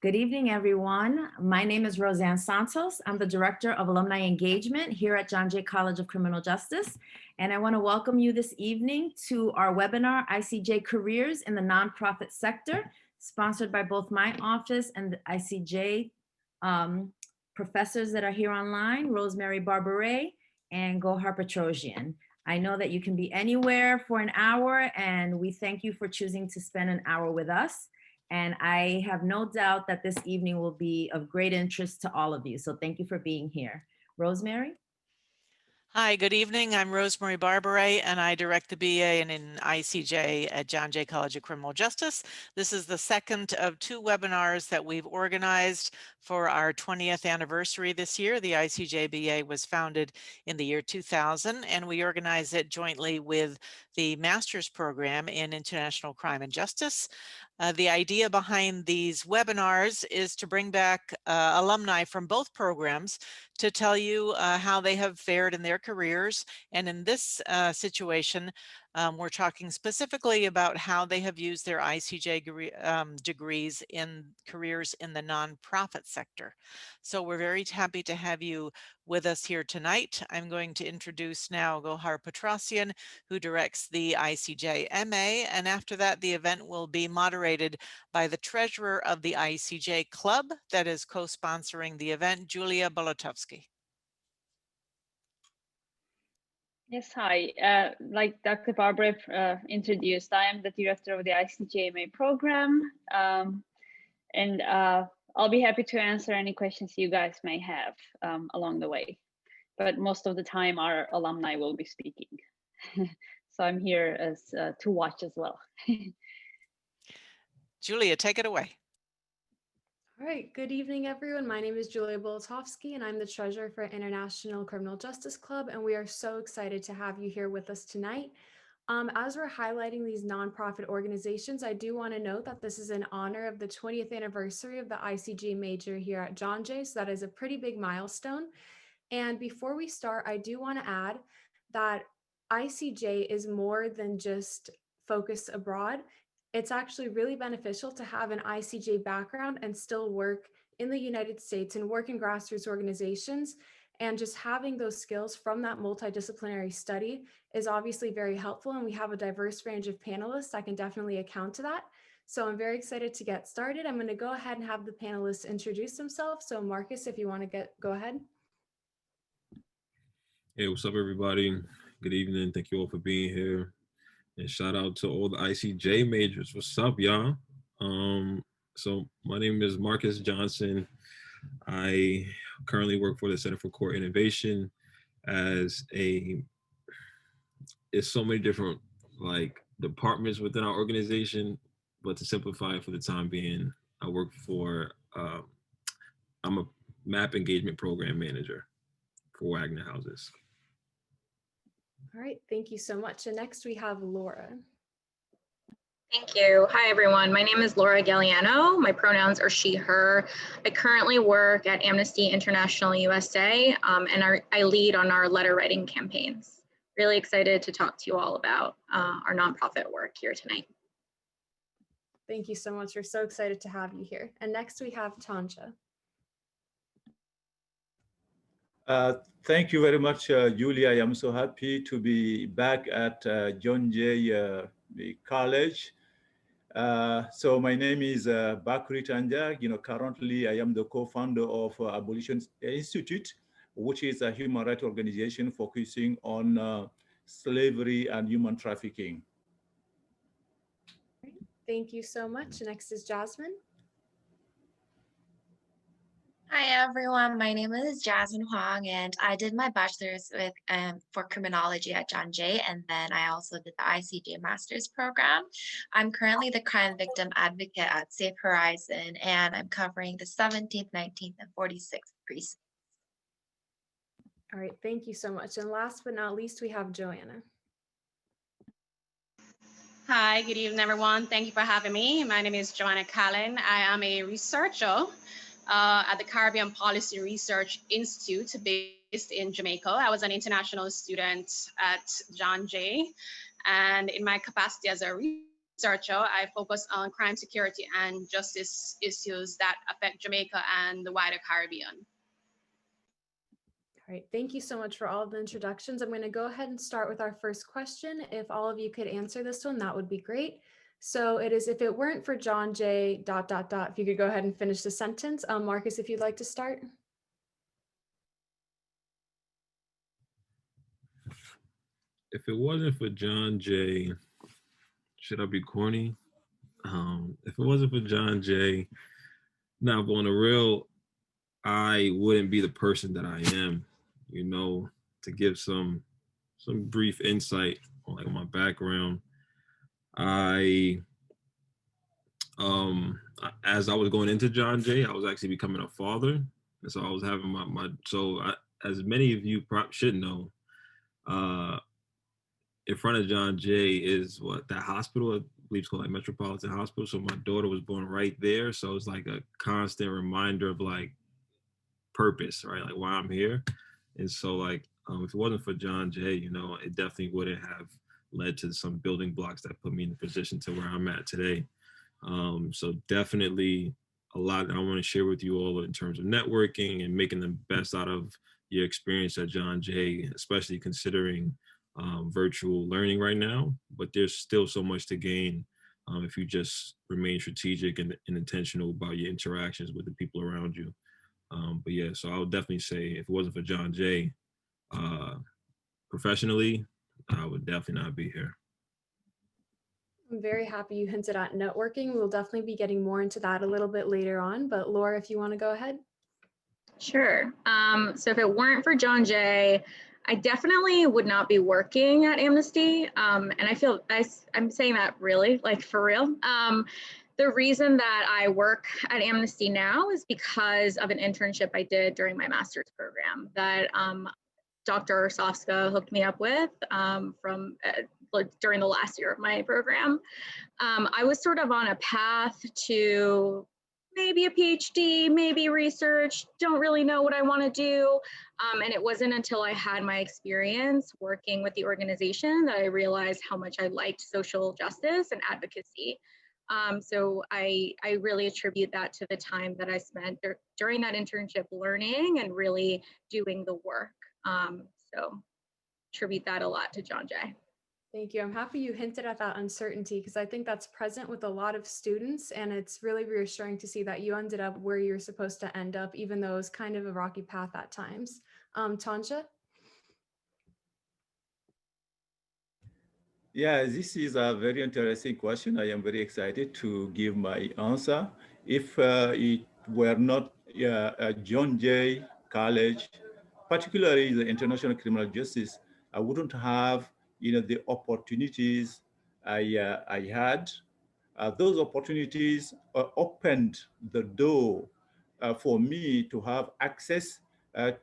Good evening, everyone. My name is Roseanne Santos. I'm the Director of Alumni Engagement here at John Jay College of Criminal Justice. And I want to welcome you this evening to our webinar, ICJ Careers in the Nonprofit Sector, sponsored by both my office and the ICJ professors that are here online, Rosemary Barbaret and Gohar Petrosian. I know that you can be anywhere for an hour, and we thank you for choosing to spend an hour with us. And I have no doubt that this evening will be of great interest to all of you. So thank you for being here. Rosemary? Hi, good evening. I'm Rosemary Barbaret, and I direct the BA in ICJ at John Jay College of Criminal Justice. This is the second of two webinars that we've organized for our 20th anniversary this year. The ICJ BA was founded in the year 2000, and we organize it jointly with the master's program in International Crime and Justice. The idea behind these webinars is to bring back alumni from both programs to tell you how they have fared in their careers. And in this situation, we're talking specifically about how they have used their ICJ degrees in careers in the nonprofit sector. So we're very happy to have you with us here tonight. I'm going to introduce now Gohar Petrosian, who directs the ICJ MA, and after that the event will be moderated by the treasurer of the ICJ Club that is co-sponsoring the event, Julia Bolotovsky. Yes, hi. Like Dr. Barbara introduced, I am the director of the ICJMA program, and I'll be happy to answer any questions you guys may have along the way. But most of the time, our alumni will be speaking. So I'm here as to watch as well. Julia, take it away. All right, good evening, everyone. My name is Julia Bolotovsky, and I'm the treasurer for International Criminal Justice Club, and we are so excited to have you here with us tonight. As we're highlighting these nonprofit organizations, I do want to note that this is in honor of the 20th anniversary of the ICJ major here at John Jay, so that is a pretty big milestone. And before we start, I do want to add that ICJ is more than just focus abroad. It's actually really beneficial to have an ICJ background and still work in the United States and work in grassroots organizations. And just having those skills from that multidisciplinary study is obviously very helpful. And we have a diverse range of panelists that can definitely account to that. So I'm very excited to get started. I'm going to go ahead and have the panelists introduce themselves. So Marcus, if you want to go ahead. Hey, what's up, everybody? Good evening. Thank you all for being here. And shout out to all the ICJ majors. What's up, y'all? So my name is Marcus Johnson. I currently work for the Center for Court Innovation it's so many different departments within our organization, but to simplify it for the time being, I work for, I'm a MAP engagement program manager for Wagner Houses. All right, thank you so much. And next we have Laura. Thank you. Hi, everyone. My name is Laura Galliano. My pronouns are she, her. I currently work at Amnesty International USA, and I lead on our letter writing campaigns. Really excited to talk to you all about our nonprofit work here tonight. Thank you so much. We're so excited to have you here. And next we have Tanja. Thank you very much, Julia. I am so happy to be back at John Jay College. So my name is Bakri Tanja. Currently I am the co-founder of Abolition Institute, which is a human rights organization focusing on slavery and human trafficking. Thank you so much. Next is Jasmine. Hi everyone, my name is Jasmine Huang, and I did my bachelor's for criminology at John Jay, and then I also did the ICJ master's program. I'm currently the crime victim advocate at Safe Horizon, and I'm covering the 17th, 19th, and 46th precincts. All right, thank you so much. And last but not least, we have Joanna. Hi, good evening, everyone. Thank you for having me. My name is Joanna Callen. I am a researcher at the Caribbean Policy Research Institute based in Jamaica. I was an international student at John Jay, and in my capacity as a researcher. I focus on crime, security, and justice issues that affect Jamaica and the wider Caribbean. All right, thank you so much for all of the introductions. I'm going to go ahead and start with our first question. If all of you could answer this one, that would be great. So it is, if it weren't for John Jay, ... If you could go ahead and finish the sentence. Marcus, if you'd like to start. If it wasn't for John Jay, should I be corny? If it wasn't for John Jay, now on the real, I wouldn't be the person that I am. You know, to give some brief insight on like my background, as I was going into John Jay, I was actually becoming a father, and so I was having as many of you should know, in front of John Jay is that hospital, I believe it's called like Metropolitan Hospital. So my daughter was born right there, so it's like a constant reminder of like purpose, right? Like why I'm here. And so like if it wasn't for John Jay, you know, it definitely wouldn't have led to some building blocks that put me in the position to where I'm at today. So definitely a lot that I want to share with you all in terms of networking and making the best out of your experience at John Jay, especially considering virtual learning right now. But there's still so much to gain if you just remain strategic and intentional about your interactions with the people around you. But yeah, so I would definitely say if it wasn't for John Jay, professionally, I would definitely not be here. I'm very happy you hinted at networking. We'll definitely be getting more into that a little bit later on, but Laura, if you want to go ahead. Sure. So if it weren't for John Jay, I definitely would not be working at Amnesty. And I feel I'm saying that really, like for real. The reason that I work at Amnesty now is because of an internship I did during my master's program that Dr. Sofska hooked me up with during the last year of my program. I was sort of on a path to maybe a PhD, maybe research, don't really know what I want to do. And it wasn't until I had my experience working with the organization that I realized how much I liked social justice and advocacy. So I really attribute that to the time that I spent during that internship learning and really doing the work. So attribute that a lot to John Jay. Thank you. I'm happy you hinted at that uncertainty because I think that's present with a lot of students, and it's really reassuring to see that you ended up where you're supposed to end up, even though it's kind of a rocky path at times. Tanja? Yeah, this is a very interesting question. I am very excited to give my answer. If it were not John Jay College, particularly the International Criminal Justice, I wouldn't have, the opportunities I had. Those opportunities opened the door for me to have access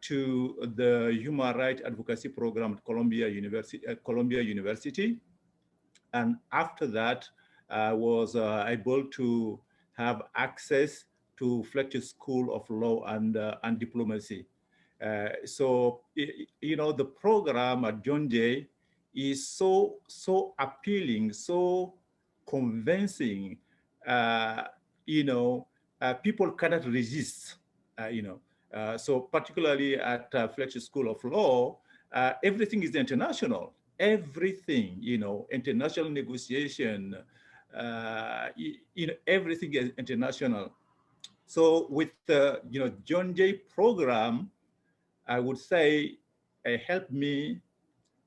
to the human rights advocacy program at Columbia University. And after that, I was able to have access to Fletcher School of Law and Diplomacy. So, the program at John Jay is so appealing, so convincing, people cannot resist, so particularly at Fletcher School of Law, everything is international. Everything, international negotiation, everything is international. So with the, John Jay program, I would say helped me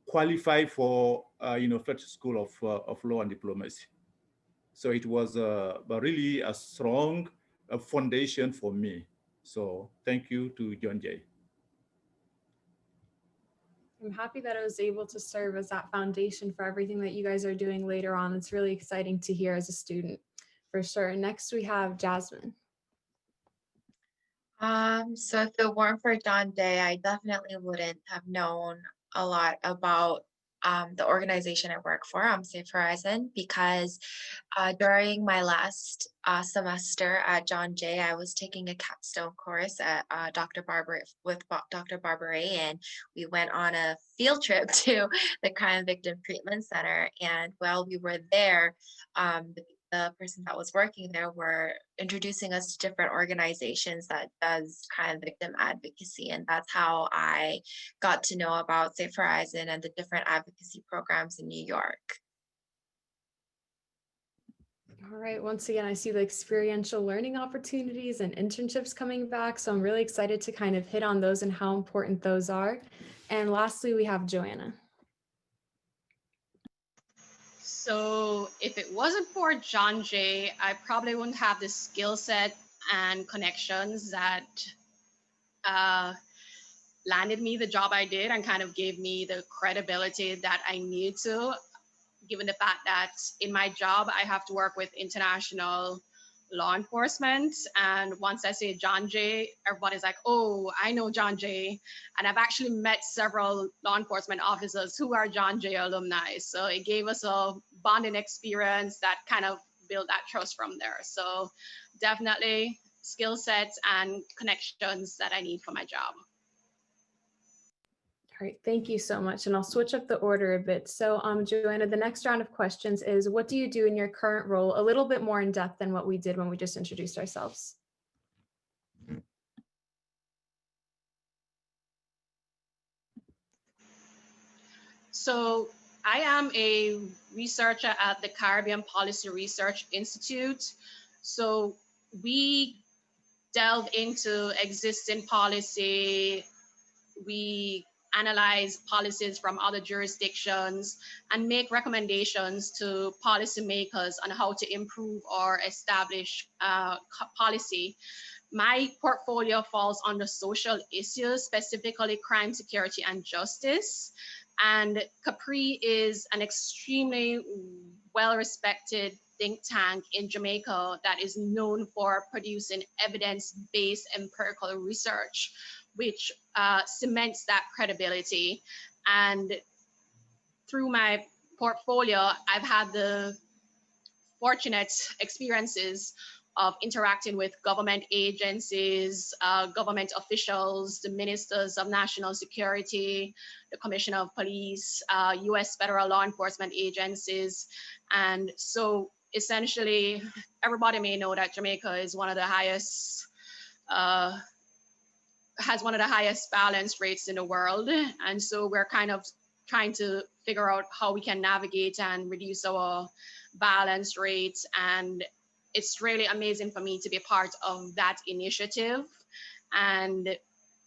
qualify for, Fletcher School of Law and Diplomacy. So it was really a strong foundation for me. So thank you to John Jay. I'm happy that I was able to serve as that foundation for everything that you guys are doing later on. It's really exciting to hear as a student, for sure. Next, we have Jasmine. So if it weren't for John Jay, I definitely wouldn't have known a lot about the organization I work for, Safe Horizon, because during my last semester at John Jay, I was taking a capstone course at Dr. Barbara, and we went on a field trip to the Crime Victim Treatment Center. And while we were there, the person that was working there were introducing us to different organizations that does crime victim advocacy. And that's how I got to know about Safe Horizon and the different advocacy programs in New York. All right, once again, I see the experiential learning opportunities and internships coming back. So I'm really excited to kind of hit on those and how important those are. And lastly, we have Joanna. So if it wasn't for John Jay, I probably wouldn't have the skill set and connections that landed me the job I did and kind of gave me the credibility that I need to, given the fact that in my job, I have to work with international law enforcement. And once I say John Jay, everybody's like, oh, I know John Jay. And I've actually met several law enforcement officers who are John Jay alumni. So it gave us a bonding experience that kind of built that trust from there. So definitely skill sets and connections that I need for my job. All right, thank you so much. And I'll switch up the order a bit. So Joanna, the next round of questions is, what do you do in your current role? A little bit more in depth than what we did when we just introduced ourselves. So I am a researcher at the Caribbean Policy Research Institute. So we delve into existing policy, we analyze policies from other jurisdictions and make recommendations to policymakers on how to improve or establish policy. My portfolio falls under social issues, specifically crime, security, and justice. And Capri is an extremely well-respected think tank in Jamaica that is known for producing evidence-based empirical research, which cements that credibility. And through my portfolio, I've had the fortunate experiences of interacting with government agencies, government officials, the ministers of national security, the commissioner of police, US federal law enforcement agencies. And so essentially, everybody may know that Jamaica is one of the highest, has one of the highest violence rates in the world. And so we're kind of trying to figure out how we can navigate and reduce our violence rates. And it's really amazing for me to be a part of that initiative. And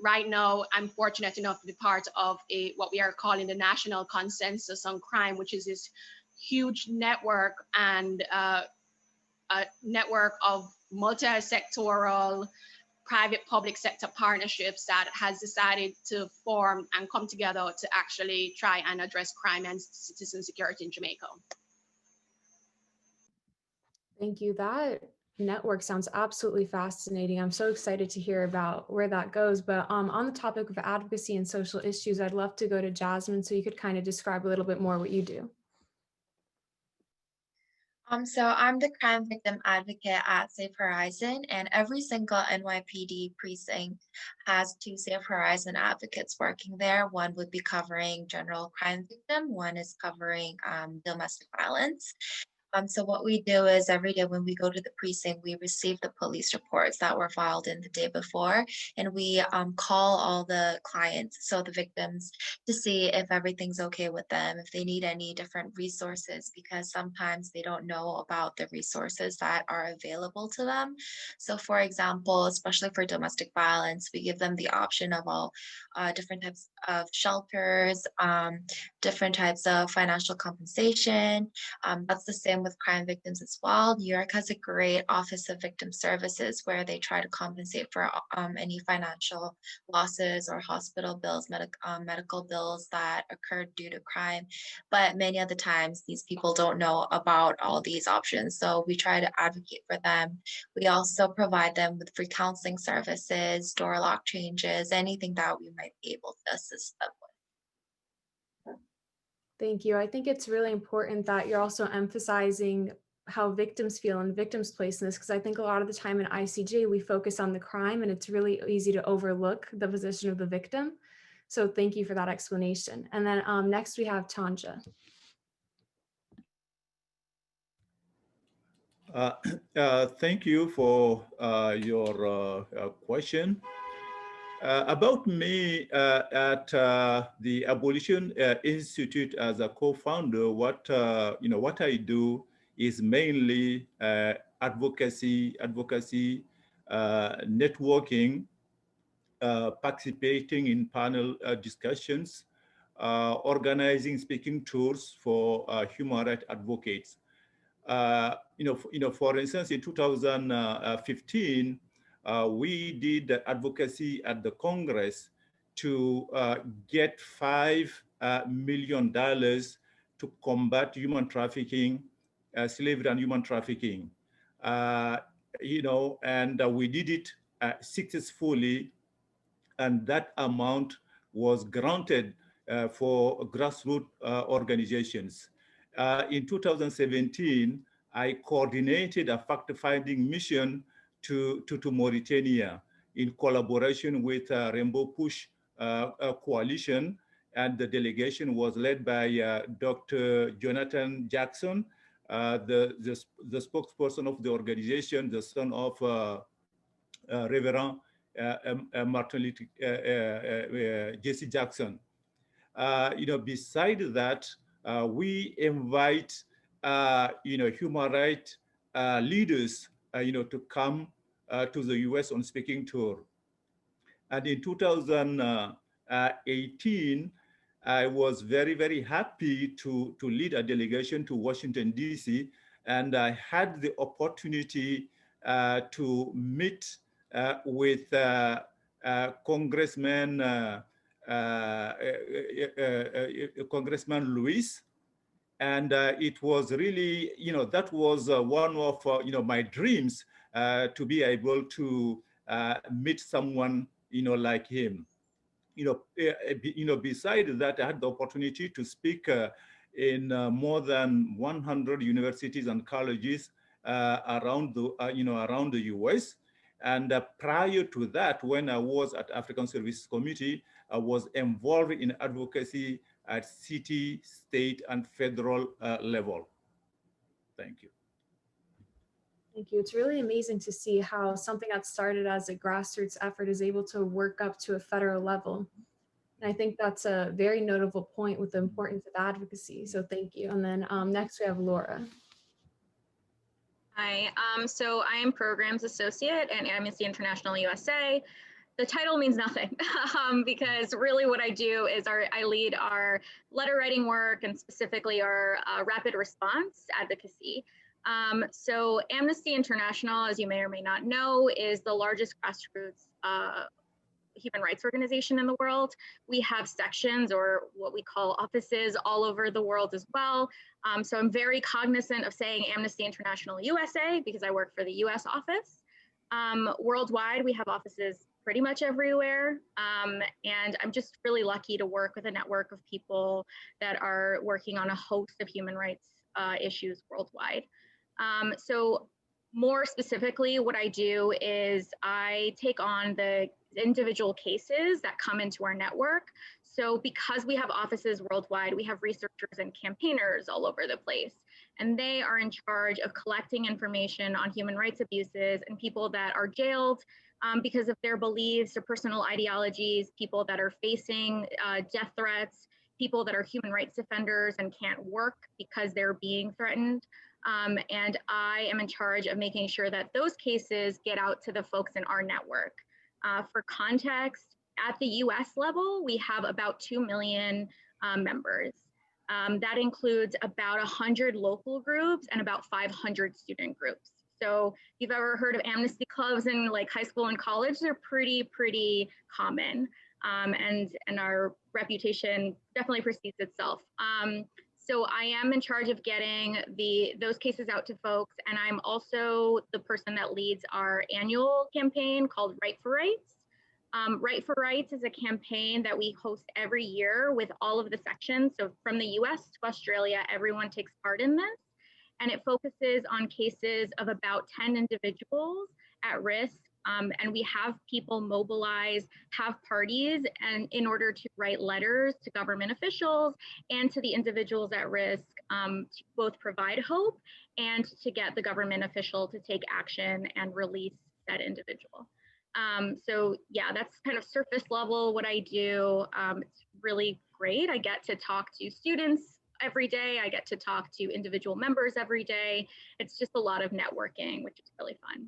right now, I'm fortunate enough to be part of what we are calling the National Consensus on Crime, which is this huge network and a network of multi-sectoral private public sector partnerships that has decided to form and come together to actually try and address crime and citizen security in Jamaica. Thank you. That network sounds absolutely fascinating. I'm so excited to hear about where that goes. But on the topic of advocacy and social issues, I'd love to go to Jasmine so you could kind of describe a little bit more what you do. So I'm the crime victim advocate at Safe Horizon, and every single NYPD precinct has 2 Safe Horizon advocates working there. One would be covering general crime victim, one is covering domestic violence. So what we do is every day when we go to the precinct, we receive the police reports that were filed in the day before, and we call all the clients, so the victims, to see if everything's okay with them, if they need any different resources, because sometimes they don't know about the resources that are available to them. So for example, especially for domestic violence, we give them the option of all different types of shelters, different types of financial compensation. That's the same with crime victims as well. New York has a great Office of Victim Services where they try to compensate for any financial losses or hospital bills, medical bills that occurred due to crime. But many of the times these people don't know about all these options. So we try to advocate for them. We also provide them with free counseling services, door lock changes, anything that we might be able to assist them with. Thank you. I think it's really important that you're also emphasizing how victims feel and victims' place in this, because I think a lot of the time in ICJ, we focus on the crime and it's really easy to overlook the position of the victim. So thank you for that explanation. And then next we have Tanja. Thank you for your question. About me at the Abolition Institute as a co-founder, what what I do is mainly advocacy, networking, participating in panel discussions, organizing speaking tours for human rights advocates. For instance, in 2015, we did advocacy at the Congress to get $5 million to combat human trafficking, slavery and human trafficking. And we did it successfully, and that amount was granted for grassroots organizations. In 2017, I coordinated a fact-finding mission to Mauritania in collaboration with Rainbow Push Coalition, and the delegation was led by Dr. Jonathan Jackson, the spokesperson of the organization, the son of Reverend Martin Luther Jesse Jackson. Beside that, we invite human rights leaders to come to the US on speaking tour. And in 2018, I was very, very happy to lead a delegation to Washington, DC, and I had the opportunity to meet with Congressman Lewis. And it was really, that was one of my dreams, to be able to meet someone like him. Besides that, I had the opportunity to speak in more than 100 universities and colleges around the US. And prior to that, when I was at African Services Committee, I was involved in advocacy at city, state, and federal level. Thank you. Thank you. It's really amazing to see how something that started as a grassroots effort is able to work up to a federal level. And I think that's a very notable point with the importance of advocacy. So thank you. And then next we have Laura. Hi, so I am Programs Associate at Amnesty International USA. The title means nothing because really what I do is I lead our letter writing work and specifically our rapid response advocacy. So Amnesty International, as you may or may not know, is the largest grassroots human rights organization in the world. We have sections, or what we call offices, all over the world as well. So I'm very cognizant of saying Amnesty International USA because I work for the US office. Worldwide, we have offices pretty much everywhere. And I'm just really lucky to work with a network of people that are working on a host of human rights issues worldwide. So more specifically, what I do is I take on the individual cases that come into our network. So because we have offices worldwide, we have researchers and campaigners all over the place. And they are in charge of collecting information on human rights abuses and people that are jailed because of their beliefs or personal ideologies, people that are facing death threats, people that are human rights offenders and can't work because they're being threatened. And I am in charge of making sure that those cases get out to the folks in our network. For context, at the US level, we have about 2 million members. That includes about 100 local groups and about 500 student groups. So if you've ever heard of amnesty clubs in like high school and college, they're pretty common. And our reputation definitely precedes itself. So I am in charge of getting those cases out to folks, and I'm also the person that leads our annual campaign called Right for Rights. Right for Rights is a campaign that we host every year with all of the sections. So from the US to Australia, everyone takes part in this. And it focuses on cases of about 10 individuals at risk. And we have people mobilize, have parties, and in order to write letters to government officials and to the individuals at risk to both provide hope and to get the government official to take action and release that individual. So yeah, that's kind of surface level what I do. It's really great. I get to talk to students every day. I get to talk to individual members every day. It's just a lot of networking, which is really fun.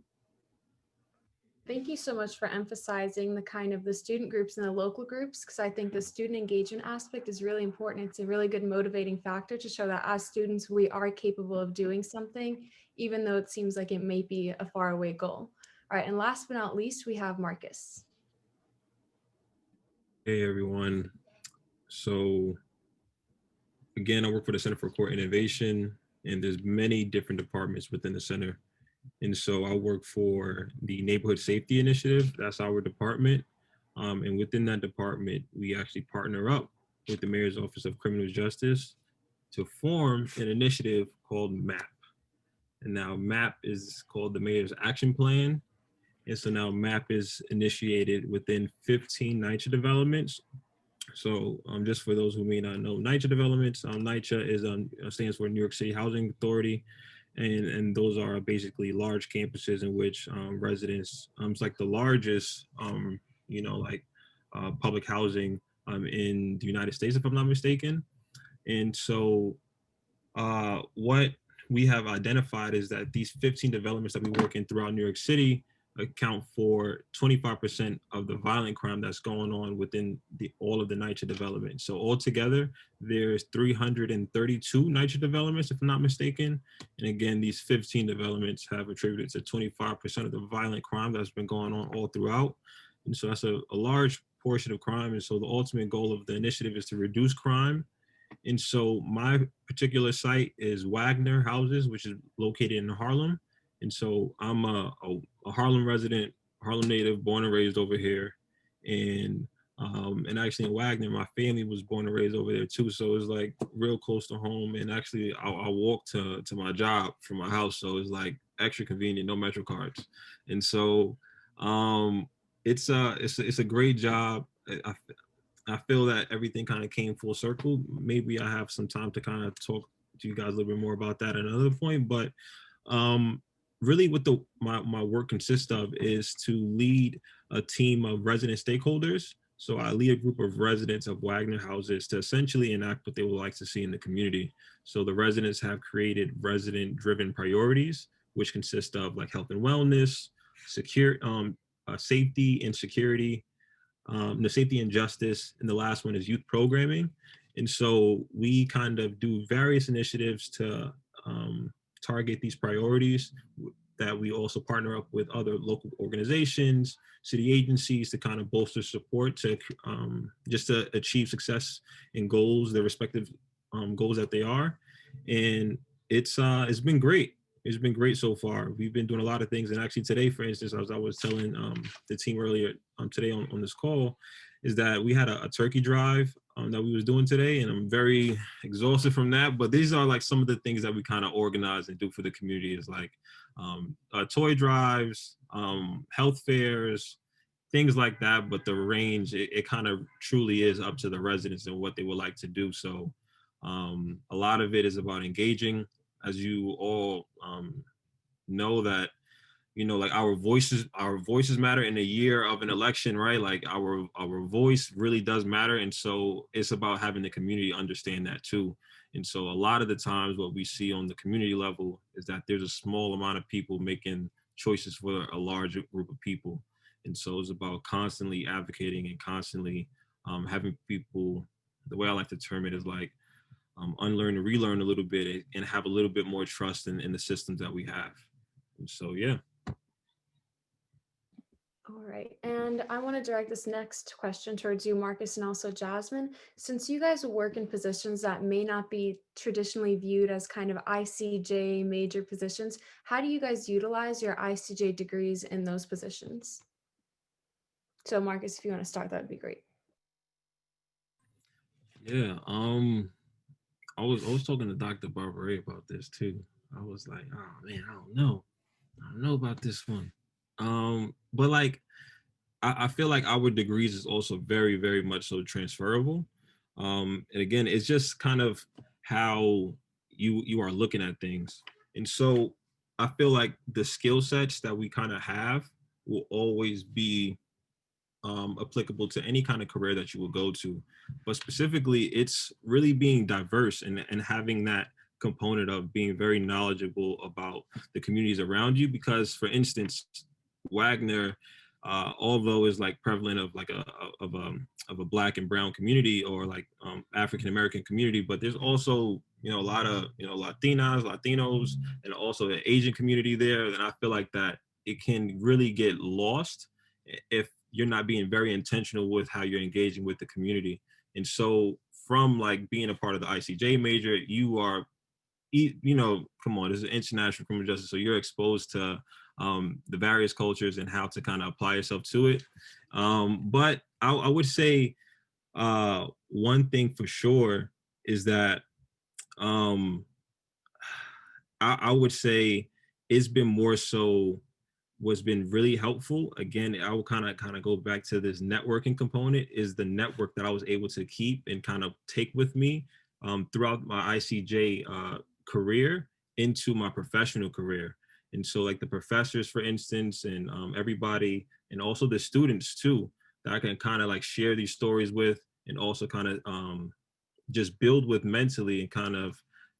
Thank you so much for emphasizing the kind of the student groups and the local groups, because I think the student engagement aspect is really important. It's a really good motivating factor to show that as students, we are capable of doing something, even though it seems like it may be a faraway goal. All right, and last but not least, we have Marcus. Hey everyone. So again, I work for the Center for Court Innovation, and there's many different departments within the center. And so I work for the Neighborhood Safety Initiative. That's our department. And within that department, we actually partner up with the Mayor's Office of Criminal Justice to form an initiative called MAP. And now MAP is called the Mayor's Action Plan. And so now MAP is initiated within 15 NYCHA developments. So just for those who may not know NYCHA developments, NYCHA is stands for New York City Housing Authority. And those are basically large campuses in which residents, it's like the largest, public housing in the United States, if I'm not mistaken. And so what we have identified is that these 15 developments that we work in throughout New York City account for 25% of the violent crime that's going on within all of the NYCHA developments. So altogether, there's 332 NYCHA developments, if I'm not mistaken. And again, these 15 developments have attributed to 25% of the violent crime that's been going on all throughout. And so that's a large portion of crime. And so the ultimate goal of the initiative is to reduce crime. And so my particular site is Wagner Houses, which is located in Harlem. And so I'm a Harlem resident, Harlem native, born and raised over here. And actually in Wagner, my family was born and raised over there too. So it's like real close to home. And actually I walk to my job from my house. So it's like extra convenient, no Metro cards. And so it's a great job. I feel that everything kind of came full circle. Maybe I have some time to kind of talk to you guys a little bit more about that at another point, but really what my work consists of is to lead a team of resident stakeholders. So I lead a group of residents of Wagner Houses to essentially enact what they would like to see in the community. So the residents have created resident-driven priorities, which consist of like health and wellness, safety and security, the safety and justice, and the last one is youth programming. And so we kind of do various initiatives to target these priorities that we also partner up with other local organizations, city agencies to kind of bolster support to just to achieve success in goals, their respective goals that they are. And it's been great. It's been great so far. We've been doing a lot of things. And actually today, for instance, as I was telling the team earlier today on this call, is that we had a turkey drive that we was doing today. And I'm very exhausted from that. But these are like some of the things that we kind of organize and do for the community is like toy drives, health fairs, things like that. But the range, it kind of truly is up to the residents and what they would like to do. So a lot of it is about engaging. As you all know that, you know, like our voices matter in a year of an election, right? Like our voice really does matter. And so it's about having the community understand that too. And so a lot of the times what we see on the community level is that there's a small amount of people making choices for a larger group of people. And so it's about constantly advocating and constantly having people, the way I like to term it is like, unlearn and relearn a little bit and have a little bit more trust in the systems that we have. And so, yeah. All right, and I want to direct this next question towards you, Marcus, and also Jasmine. Since you guys work in positions that may not be traditionally viewed as kind of ICJ major positions, how do you guys utilize your ICJ degrees in those positions? So Marcus, if you want to start, that would be great. Yeah, I was talking to Dr. Barbara about this too. I was like, oh man, I don't know about this one. But like I feel like our degrees is also very, very much so transferable. And again, it's just kind of how you are looking at things. And so I feel like the skill sets that we kind of have will always be applicable to any kind of career that you will go to. But specifically, it's really being diverse and having that component of being very knowledgeable about the communities around you. Because, for instance, Wagner, although is like prevalent of like of a Black and brown community or like African American community, but there's also a lot of Latinas, Latinos, and also the Asian community there. And I feel like that it can really get lost if you're not being very intentional with how you're engaging with the community. And so from like being a part of the ICJ major, you are, come on, this is international criminal justice. So you're exposed to the various cultures and how to kind of apply yourself to it. But I would say one thing for sure is that I would say it's been more so what's been really helpful. Again, I will kind of go back to this networking component, is the network that I was able to keep and kind of take with me throughout my ICJ career into my professional career. And so like the professors, for instance, and everybody, and also the students too, that I can kind of like share these stories with, and also kind of just build with mentally, and kind of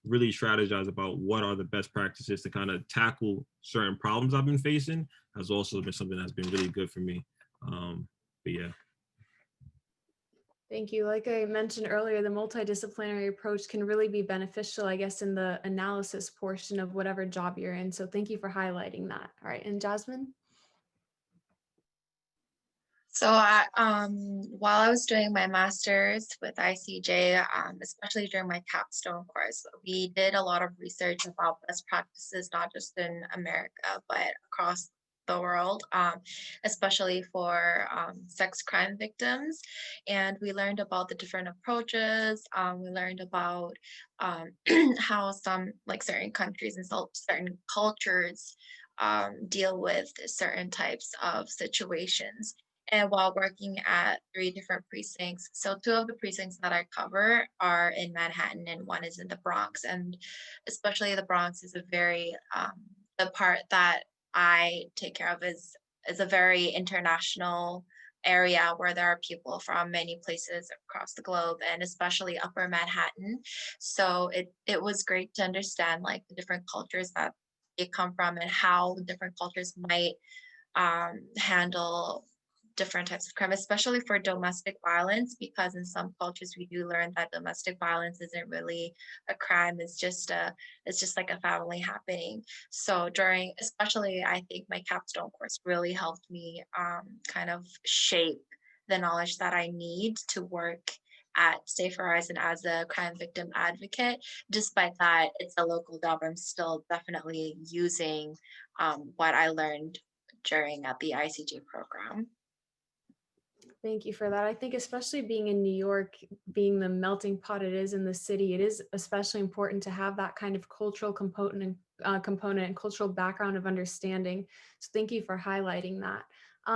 really strategize about what are the best practices to kind of tackle certain problems I've been facing, has also been something that's been really good for me. But yeah. Thank you. Like I mentioned earlier, the multidisciplinary approach can really be beneficial, I guess, in the analysis portion of whatever job you're in. So thank you for highlighting that. All right, and Jasmine? So while I was doing my master's with ICJ, especially during my capstone course, we did a lot of research about best practices, not just in America, but across the world, especially for sex crime victims. And we learned about the different approaches. We learned about how some, like certain countries and certain cultures deal with certain types of situations. And while working at 3 different precincts, so 2 of the precincts that I cover are in Manhattan and 1 is in the Bronx. And especially the Bronx is a very, the part that I take care of is a very international area where there are people from many places across the globe, and especially Upper Manhattan. So it was great to understand like the different cultures that they come from and how different cultures might handle different types of crime, especially for domestic violence, because in some cultures we do learn that domestic violence isn't really a crime. It's just like a family happening. So especially I think my capstone course really helped me kind of shape the knowledge that I need to work at Safe Horizon as a crime victim advocate. Despite that, it's a local job, I'm still definitely using what I learned during the ICJ program. Thank you for that. I think especially being in New York, being the melting pot it is in the city, it is especially important to have that kind of cultural component and cultural background of understanding. So thank you for highlighting that.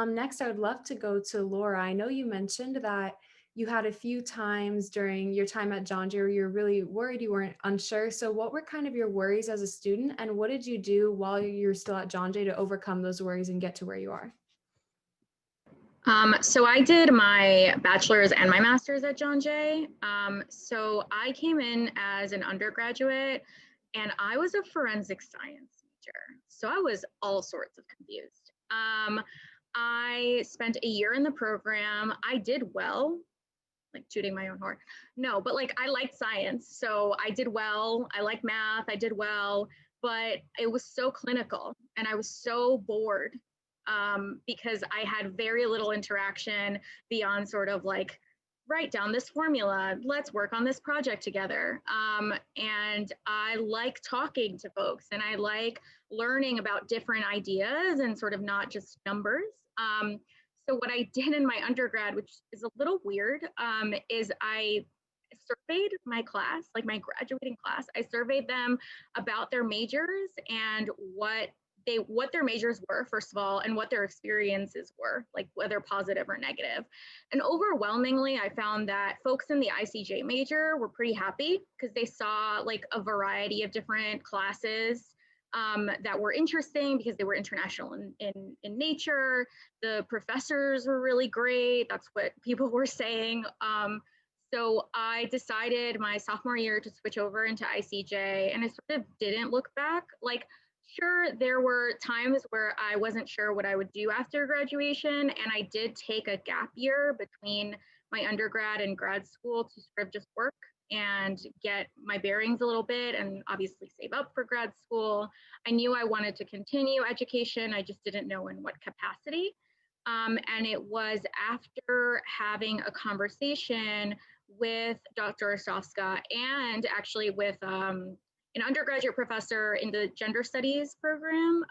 Next, I would love to go to Laura. I know you mentioned that you had a few times during your time at John Jay where you were really worried, you weren't unsure. So what were kind of your worries as a student, and what did you do while you're still at John Jay to overcome those worries and get to where you are? So I did my bachelor's and my master's at John Jay. So I came in as an undergraduate and I was a forensic science major. So I was all sorts of confused. I spent a year in the program. I did well, like tooting my own horn. No, but like I liked science. So I did well. I like math. I did well, but it was so clinical and I was so bored. Because I had very little interaction beyond sort of like, write down this formula, let's work on this project together. And I like talking to folks and I like learning about different ideas and sort of not just numbers. So what I did in my undergrad, which is a little weird, is I surveyed my class, like my graduating class. I surveyed them about their majors and what their majors were, first of all, and what their experiences were, like whether positive or negative. And overwhelmingly, I found that folks in the ICJ major were pretty happy because they saw like a variety of different classes that were interesting because they were international in nature. The professors were really great. That's what people were saying. So I decided my sophomore year to switch over into ICJ, and I sort of didn't look back. Like, sure, there were times where I wasn't sure what I would do after graduation, and I did take a gap year between my undergrad and grad school to sort of just work and get my bearings a little bit and obviously save up for grad school. I knew I wanted to continue education. I just didn't know in what capacity. And it was after having a conversation with Dr. Ostrovska and actually with an undergraduate professor in the gender studies program,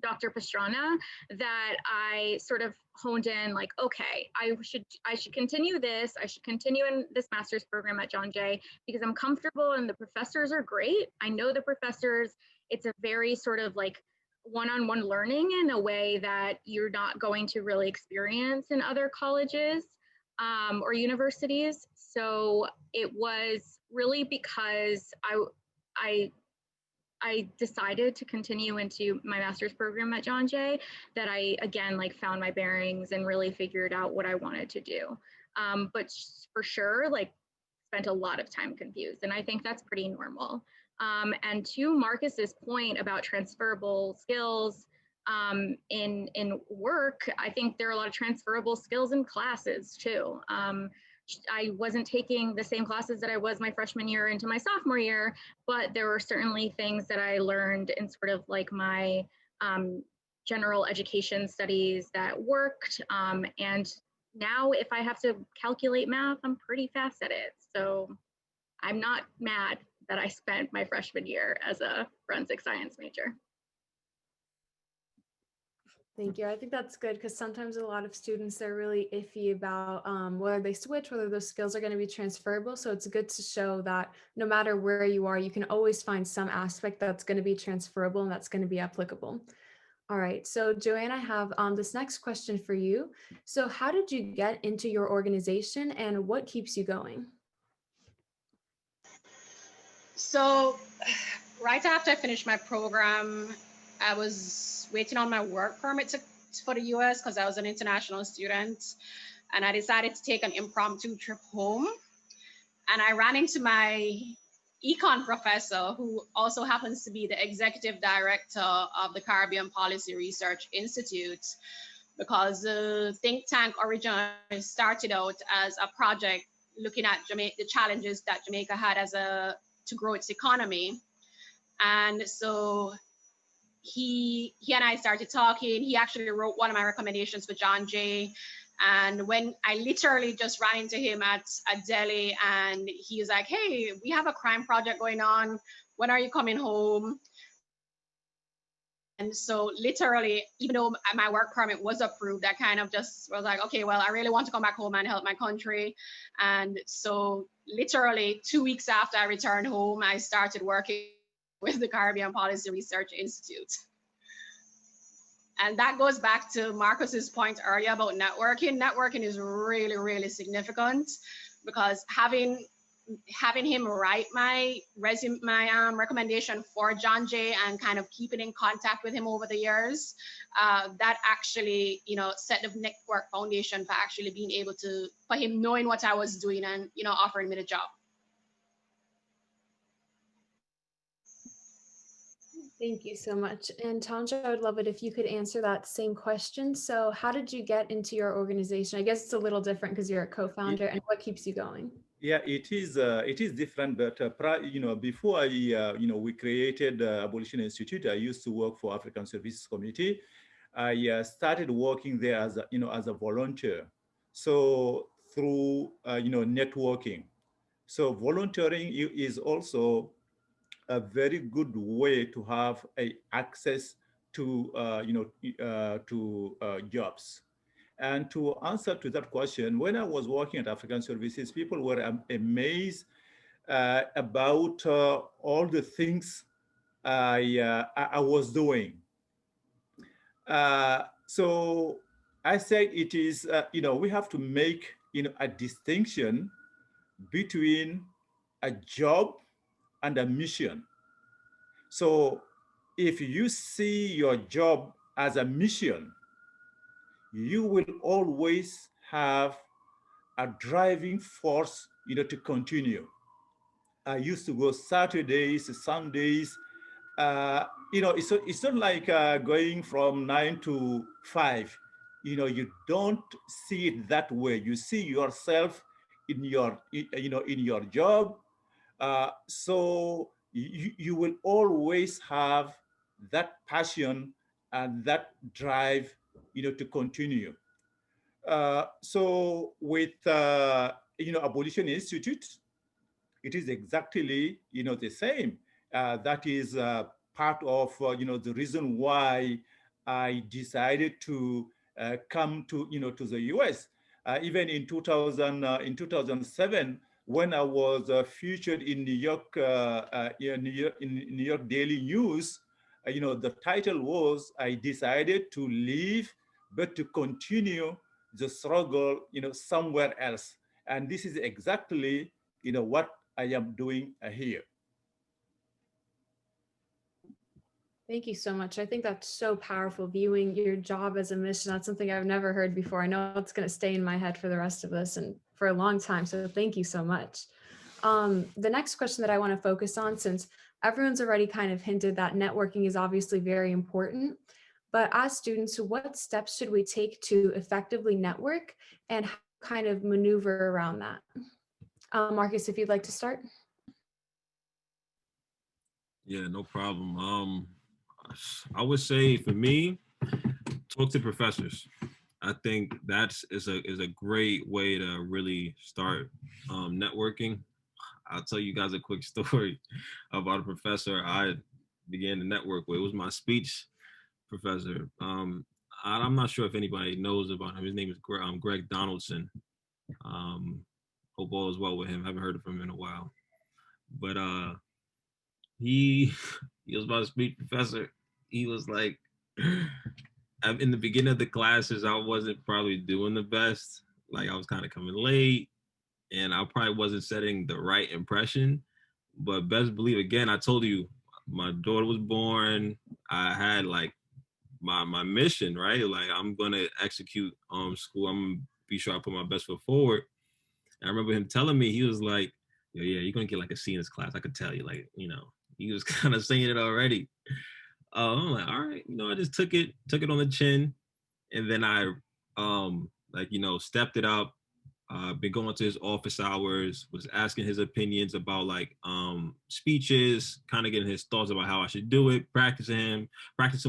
Dr. Pastrana, that I sort of honed in like, okay, I should continue this. I should continue in this master's program at John Jay because I'm comfortable and the professors are great. I know the professors. It's a very sort of like one-on-one learning in a way that you're not going to really experience in other colleges or universities. So it was really because I decided to continue into my master's program at John Jay that I, again, like found my bearings and really figured out what I wanted to do. But for sure, like spent a lot of time confused. And I think that's pretty normal. And to Marcus's point about transferable skills in work, I think there are a lot of transferable skills in classes too. I wasn't taking the same classes that I was my freshman year into my sophomore year, but there were certainly things that I learned in sort of like my general education studies that worked. And now if I have to calculate math, I'm pretty fast at it. So I'm not mad that I spent my freshman year as a forensic science major. Thank you. I think that's good because sometimes a lot of students, they're really iffy about whether they switch, whether those skills are going to be transferable. So it's good to show that no matter where you are, you can always find some aspect that's going to be transferable and that's going to be applicable. All right. So Joanne, I have this next question for you. So how did you get into your organization and what keeps you going? So right after I finished my program, I was waiting on my work permit for the US because I was an international student. And I decided to take an impromptu trip home. And I ran into my econ professor, who also happens to be the executive director of the Caribbean Policy Research Institute, because the think tank originally started out as a project looking at the challenges that Jamaica had to grow its economy. And so he and I started talking. He actually wrote one of my recommendations for John Jay. And when I literally just ran into him at Delhi, and he was like, hey, we have a crime project going on. When are you coming home? And so literally, even though my work permit was approved, I kind of just was like, okay, well, I really want to come back home and help my country. And so literally 2 weeks after I returned home, I started working with the Caribbean Policy Research Institute. And that goes back to Marcus's point earlier about networking. Networking is really, really significant because having him write my resume, my recommendation for John Jay and kind of keeping in contact with him over the years, that actually, set the network foundation for actually being able for him knowing what I was doing and, offering me the job. Thank you so much. And Tanja, I would love it if you could answer that same question. So how did you get into your organization? I guess it's a little different because you're a co-founder, and what keeps you going? Yeah, it is different, but before we created Abolition Institute, I used to work for African Services Committee. I started working there as a volunteer. So through networking. So volunteering is also a very good way to have access to jobs. And to answer to that question, when I was working at African Services, people were amazed about all the things I was doing. So I said it is, we have to make, a distinction between a job and a mission. So if you see your job as a mission, you will always have a driving force, to continue. I used to go Saturdays, Sundays. It's not like going from 9 to 5. You don't see it that way. You see yourself in your job. So you will always have that passion and that drive, to continue. So with Abolition Institute, it is exactly the same. That is part of the reason why I decided to come to the U.S. Even in 2007, when I was featured in New York, New York Daily News, the title was "I decided to leave, but to continue the struggle, somewhere else." And this is exactly what I am doing here. Thank you so much. I think that's so powerful, viewing your job as a mission. That's something I've never heard before. I know it's going to stay in my head for the rest of us and for a long time. So thank you so much. The next question that I want to focus on, since everyone's already kind of hinted that networking is obviously very important, but as students, what steps should we take to effectively network and how kind of maneuver around that? Marcus, if you'd like to start. Yeah, no problem. I would say for me, talk to professors. I think is a great way to really start networking. I'll tell you guys a quick story about a professor I began to network with. It was my speech professor. I'm not sure if anybody knows about him. His name is Greg Donaldson. Hope all is well with him. Haven't heard from him in a while. But he was my speech professor. He was like, in the beginning of the classes, I wasn't probably doing the best. Like I was kind of coming late and I probably wasn't setting the right impression. But best believe, again, I told you, my daughter was born. I had like my mission, right? Like I'm gonna execute school. I'm gonna be sure I put my best foot forward. And I remember him telling me, he was like, yeah, you're gonna get like a C in this class. I could tell you, like, he was kind of saying it already. I'm like, all right, I just took it on the chin, and then I stepped it up. Been going to his office hours, was asking his opinions about like speeches, kind of getting his thoughts about how I should do it, practicing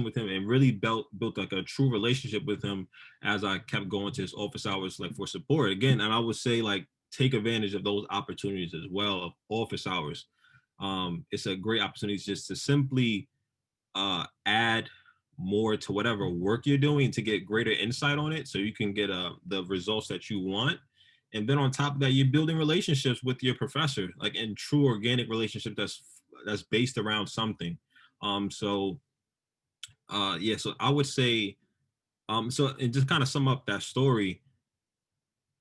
with him, and really built like a true relationship with him as I kept going to his office hours, like for support again. And I would say like take advantage of those opportunities as well of office hours. It's a great opportunity just to simply add more to whatever work you're doing to get greater insight on it so you can get the results that you want. And then on top of that, you're building relationships with your professor, like in true organic relationship that's based around something. So I would say, and just kind of sum up that story,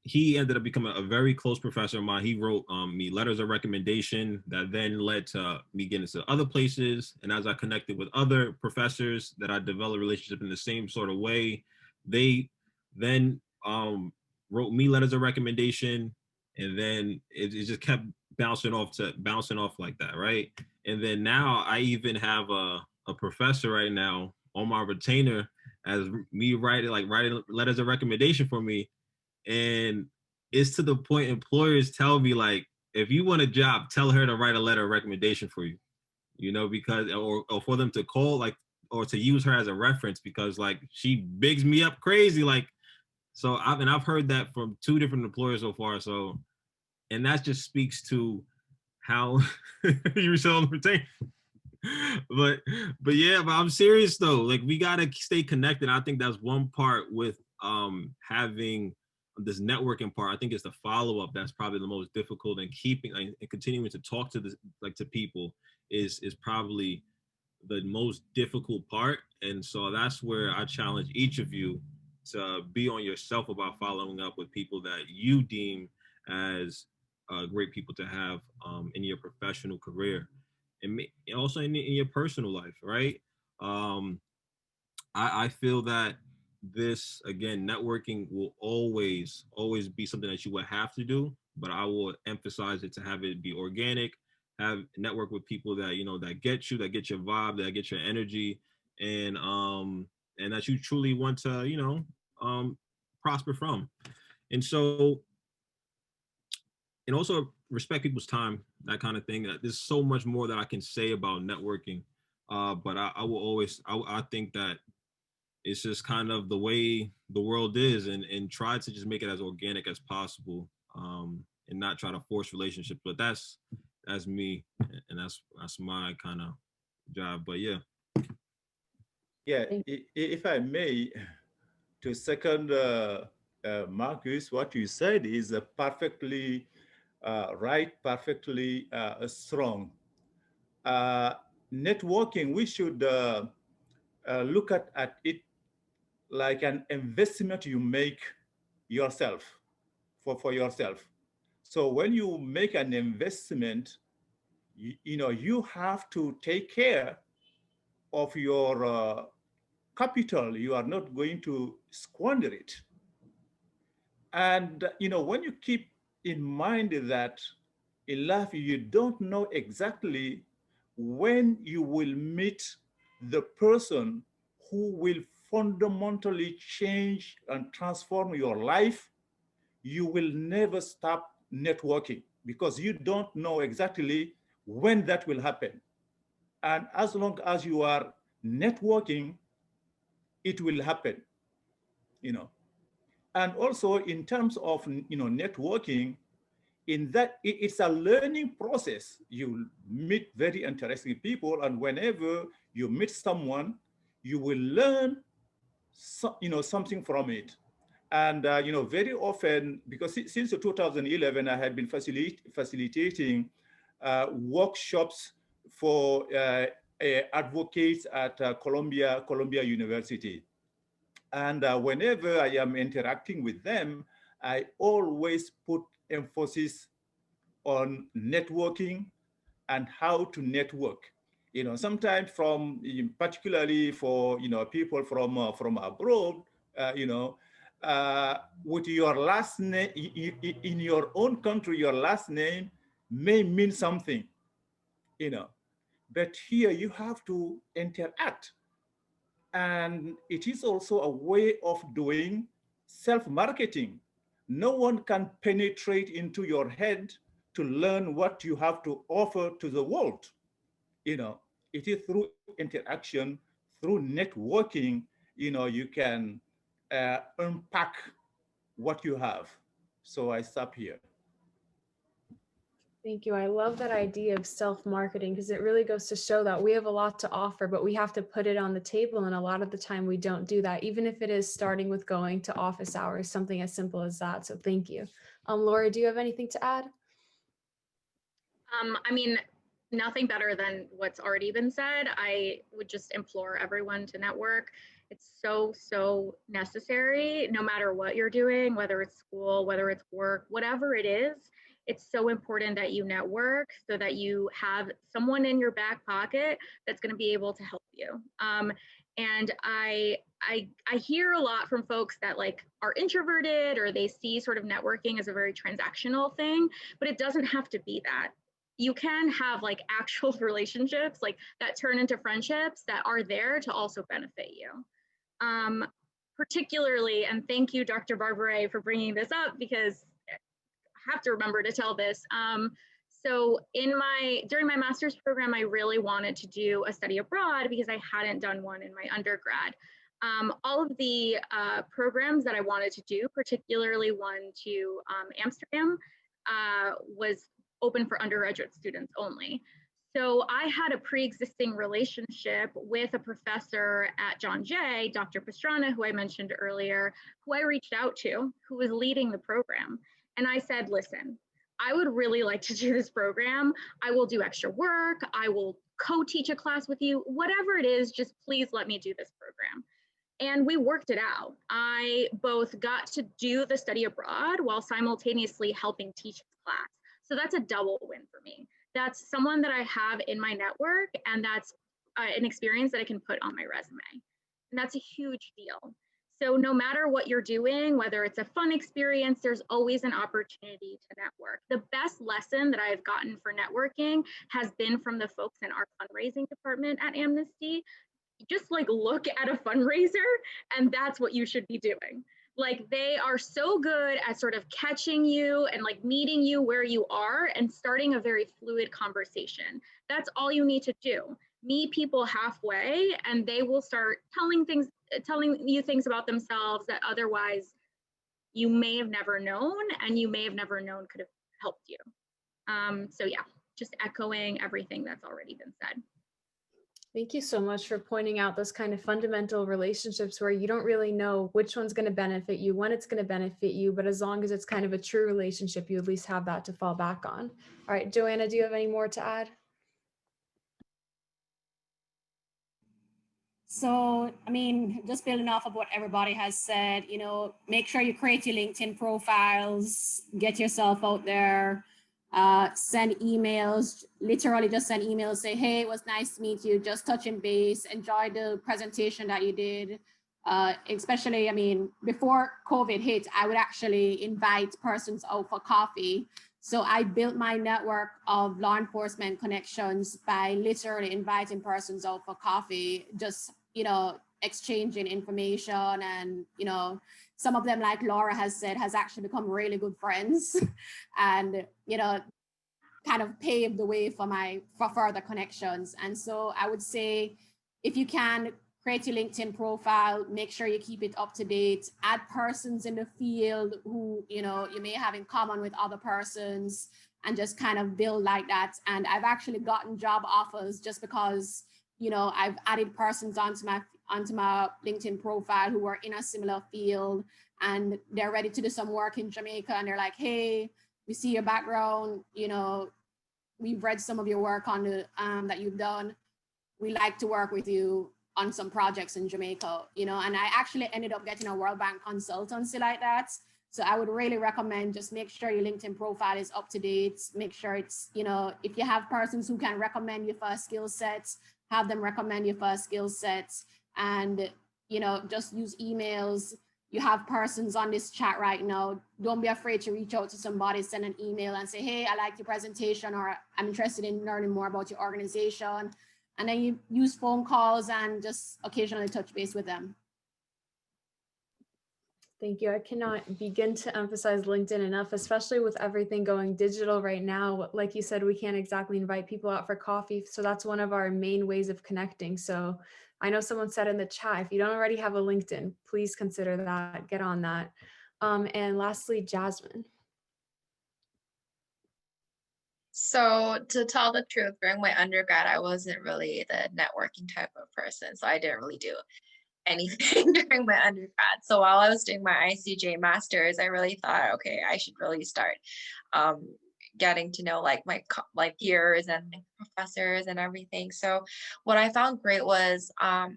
he ended up becoming a very close professor of mine. He wrote me letters of recommendation that then led to me getting into other places. And as I connected with other professors that I developed a relationship in the same sort of way, they then wrote me letters of recommendation. And then it just kept bouncing off like that, right? And then now I even have a professor right now on my retainer as me writing letters of recommendation for me. And it's to the point employers tell me, like, if you want a job, tell her to write a letter of recommendation for you, because, or for them to call, like, or to use her as a reference because, like, she bigs me up crazy. Like, so I've heard that from 2 different employers so far. So, and that just speaks to how you were so entertained. But I'm serious though. Like, we got to stay connected. I think that's one part with having this networking part, I think it's the follow-up that's probably the most difficult, and keeping and continuing to talk to to people is probably the most difficult part. And so that's where I challenge each of you to be on yourself about following up with people that you deem as great people to have in your professional career, and also in your personal life, right? I feel that this, again, networking will always be something that you would have to do, but I will emphasize it to have it be organic, have network with people that, you know, that get you, that get your vibe, that get your energy, and that you truly want to, you know, prosper from. And so, and also respect people's time, that kind of thing. There's so much more that I can say about networking, but I will always, I think that it's just kind of the way the world is, and try to just make it as organic as possible, and not try to force relationships. But that's me, and that's my kind of job. But yeah. Yeah, if I may, to second Marcus, what you said is perfectly right, perfectly strong. Networking, we should look at it like an investment you make yourself, for yourself. So when you make an investment, you know, you have to take care of your capital. You are not going to squander it. And, you know, when you keep in mind that in life, you don't know exactly when you will meet the person who will fundamentally change and transform your life, you will never stop networking, because you don't know exactly when that will happen. And as long as you are networking, it will happen, you know. And also in terms of, you know, networking, in that it's a learning process. You meet very interesting people, and whenever you meet someone, you will learn you know, something from it. And you know, very often, because since 2011 I had been facilitating workshops for advocates at Columbia University. And whenever I am interacting with them, I always put emphasis on networking and how to network. You know, sometimes particularly for, you know, people from abroad, you know, with your last name in your own country, your last name may mean something, you know, but here you have to interact. And it is also a way of doing self-marketing. No one can penetrate into your head to learn what you have to offer to the world. You know, it is through interaction, through networking, you know, you can unpack what you have. So I stop here. Thank you. I love that idea of self-marketing, because it really goes to show that we have a lot to offer, but we have to put it on the table. And a lot of the time we don't do that, even if it is starting with going to office hours, something as simple as that. So thank you. Laura, do you have anything to add? I mean, nothing better than what's already been said. I would just implore everyone to network. It's so necessary, no matter what you're doing, whether it's school, whether it's work, whatever it is. It's so important that you network so that you have someone in your back pocket that's going to be able to help you. And I hear a lot from folks that like are introverted, or they see sort of networking as a very transactional thing, but it doesn't have to be that. You can have like actual relationships like that turn into friendships that are there to also benefit you. Particularly, and thank you, Dr. Barbara, for bringing this up, because I have to remember to tell this. So during my master's program, I really wanted to do a study abroad because I hadn't done one in my undergrad. All of the programs that I wanted to do, particularly one to Amsterdam, was open for undergraduate students only. So I had a pre-existing relationship with a professor at John Jay, Dr. Pastrana, who I mentioned earlier, who I reached out to, who was leading the program. And I said, listen, I would really like to do this program. I will do extra work. I will co-teach a class with you, whatever it is, just please let me do this program. And we worked it out. I both got to do the study abroad while simultaneously helping teach his class. So that's a double win for me. That's someone that I have in my network, and that's an experience that I can put on my resume. And that's a huge deal. So no matter what you're doing, whether it's a fun experience, there's always an opportunity to network. The best lesson that I've gotten for networking has been from the folks in our fundraising department at Amnesty. Just like look at a fundraiser, and that's what you should be doing. Like, they are so good at sort of catching you and like meeting you where you are and starting a very fluid conversation. That's all you need to do. Meet people halfway, and they will start telling you things about themselves that otherwise you may have never known, and you may have never known could have helped you. So yeah, just echoing everything that's already been said. Thank you so much for pointing out those kind of fundamental relationships where you don't really know which one's going to benefit you, when it's going to benefit you, but as long as it's kind of a true relationship, you at least have that to fall back on. All right, Joanna, do you have any more to add? So, I mean, just building off of what everybody has said, you know, make sure you create your LinkedIn profiles, get yourself out there, send emails, literally just send emails, say, hey, it was nice to meet you, just touching base, enjoy the presentation that you did. Especially, I mean, before COVID hit, I would actually invite persons out for coffee. So I built my network of law enforcement connections by literally inviting persons out for coffee, just, you know, exchanging information. And, you know, some of them, like Laura has said, has actually become really good friends and, you know, kind of paved the way for further connections. And so I would say, if you can, create your LinkedIn profile, make sure you keep it up to date, add persons in the field who, you know, you may have in common with other persons, and just kind of build like that. And I've actually gotten job offers just because, you know, I've added persons onto my LinkedIn profile who are in a similar field, and they're ready to do some work in Jamaica, and they're like, hey, we see your background, you know, we've read some of your work on the that you've done. We like to work with you on some projects in Jamaica, you know, and I actually ended up getting a World Bank consultancy like that. So I would really recommend just make sure your LinkedIn profile is up to date. Make sure it's, you know, if you have persons who can recommend you for a skill set, have them recommend you for a skill set, and, you know, just use emails. You have persons on this chat right now. Don't be afraid to reach out to somebody, send an email and say, hey, I like your presentation, or I'm interested in learning more about your organization. And then you use phone calls and just occasionally touch base with them. Thank you. I cannot begin to emphasize LinkedIn enough, especially with everything going digital right now. Like you said, we can't exactly invite people out for coffee. So that's one of our main ways of connecting. So I know someone said in the chat, if you don't already have a LinkedIn, please consider that, get on that. And lastly, Jasmine. So to tell the truth, during my undergrad, I wasn't really the networking type of person. So I didn't really do anything during my undergrad. So while I was doing my ICJ masters, I really thought, okay, I should really start getting to know like my peers and professors and everything. So what I found great was, I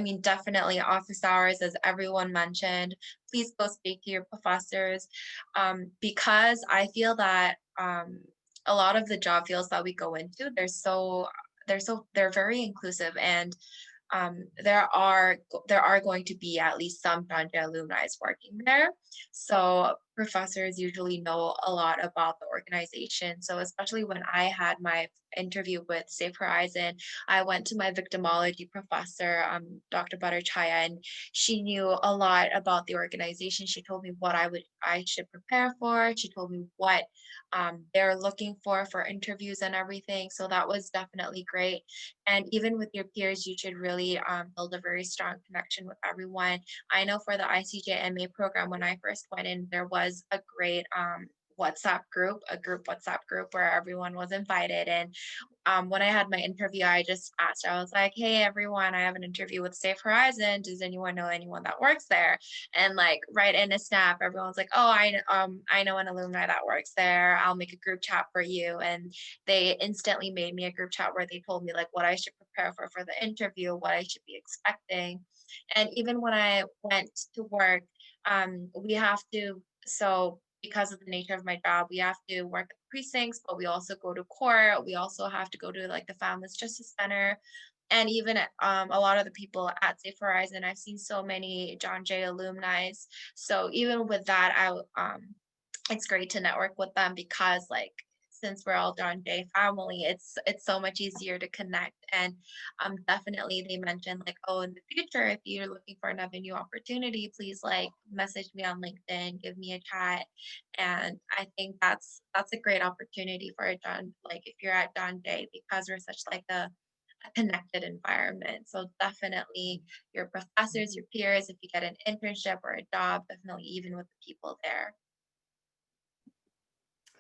mean, definitely office hours, as everyone mentioned. Please go speak to your professors, because I feel that a lot of the job fields that we go into, they're very inclusive, and there are going to be at least some John Jay alumni working there. So professors usually know a lot about the organization. So especially when I had my interview with Safe Horizon, I went to my victimology professor, Dr. Butterchaya, and she knew a lot about the organization. She told me what I should prepare for. She told me what they're looking for interviews and everything. So that was definitely great. And even with your peers, you should really build a very strong connection with everyone. I know for the ICJ MA program, when I first went in, there was a great WhatsApp group, WhatsApp group where everyone was invited. And when I had my interview, I just asked, I was like, hey, everyone, I have an interview with Safe Horizon. Does anyone know anyone that works there? And like right in a snap, everyone's like, oh, I know an alumni that works there. I'll make a group chat for you. And they instantly made me a group chat where they told me like what I should prepare for the interview, what I should be expecting. And even when I went to work, we have to, so because of the nature of my job, we have to work at precincts, but we also go to court. We also have to go to like the Families Justice Center. And even a lot of the people at Safe Horizon, I've seen so many John Jay alumni. So even with that, it's great to network with them because like, since we're all John Jay family, it's so much easier to connect. And definitely they mentioned like, oh, in the future, if you're looking for another new opportunity, please like message me on LinkedIn, give me a chat. And I think that's a great opportunity for a John, like if you're at John Jay, because we're such like a connected environment. So definitely your professors, your peers, if you get an internship or a job, definitely even with the people there.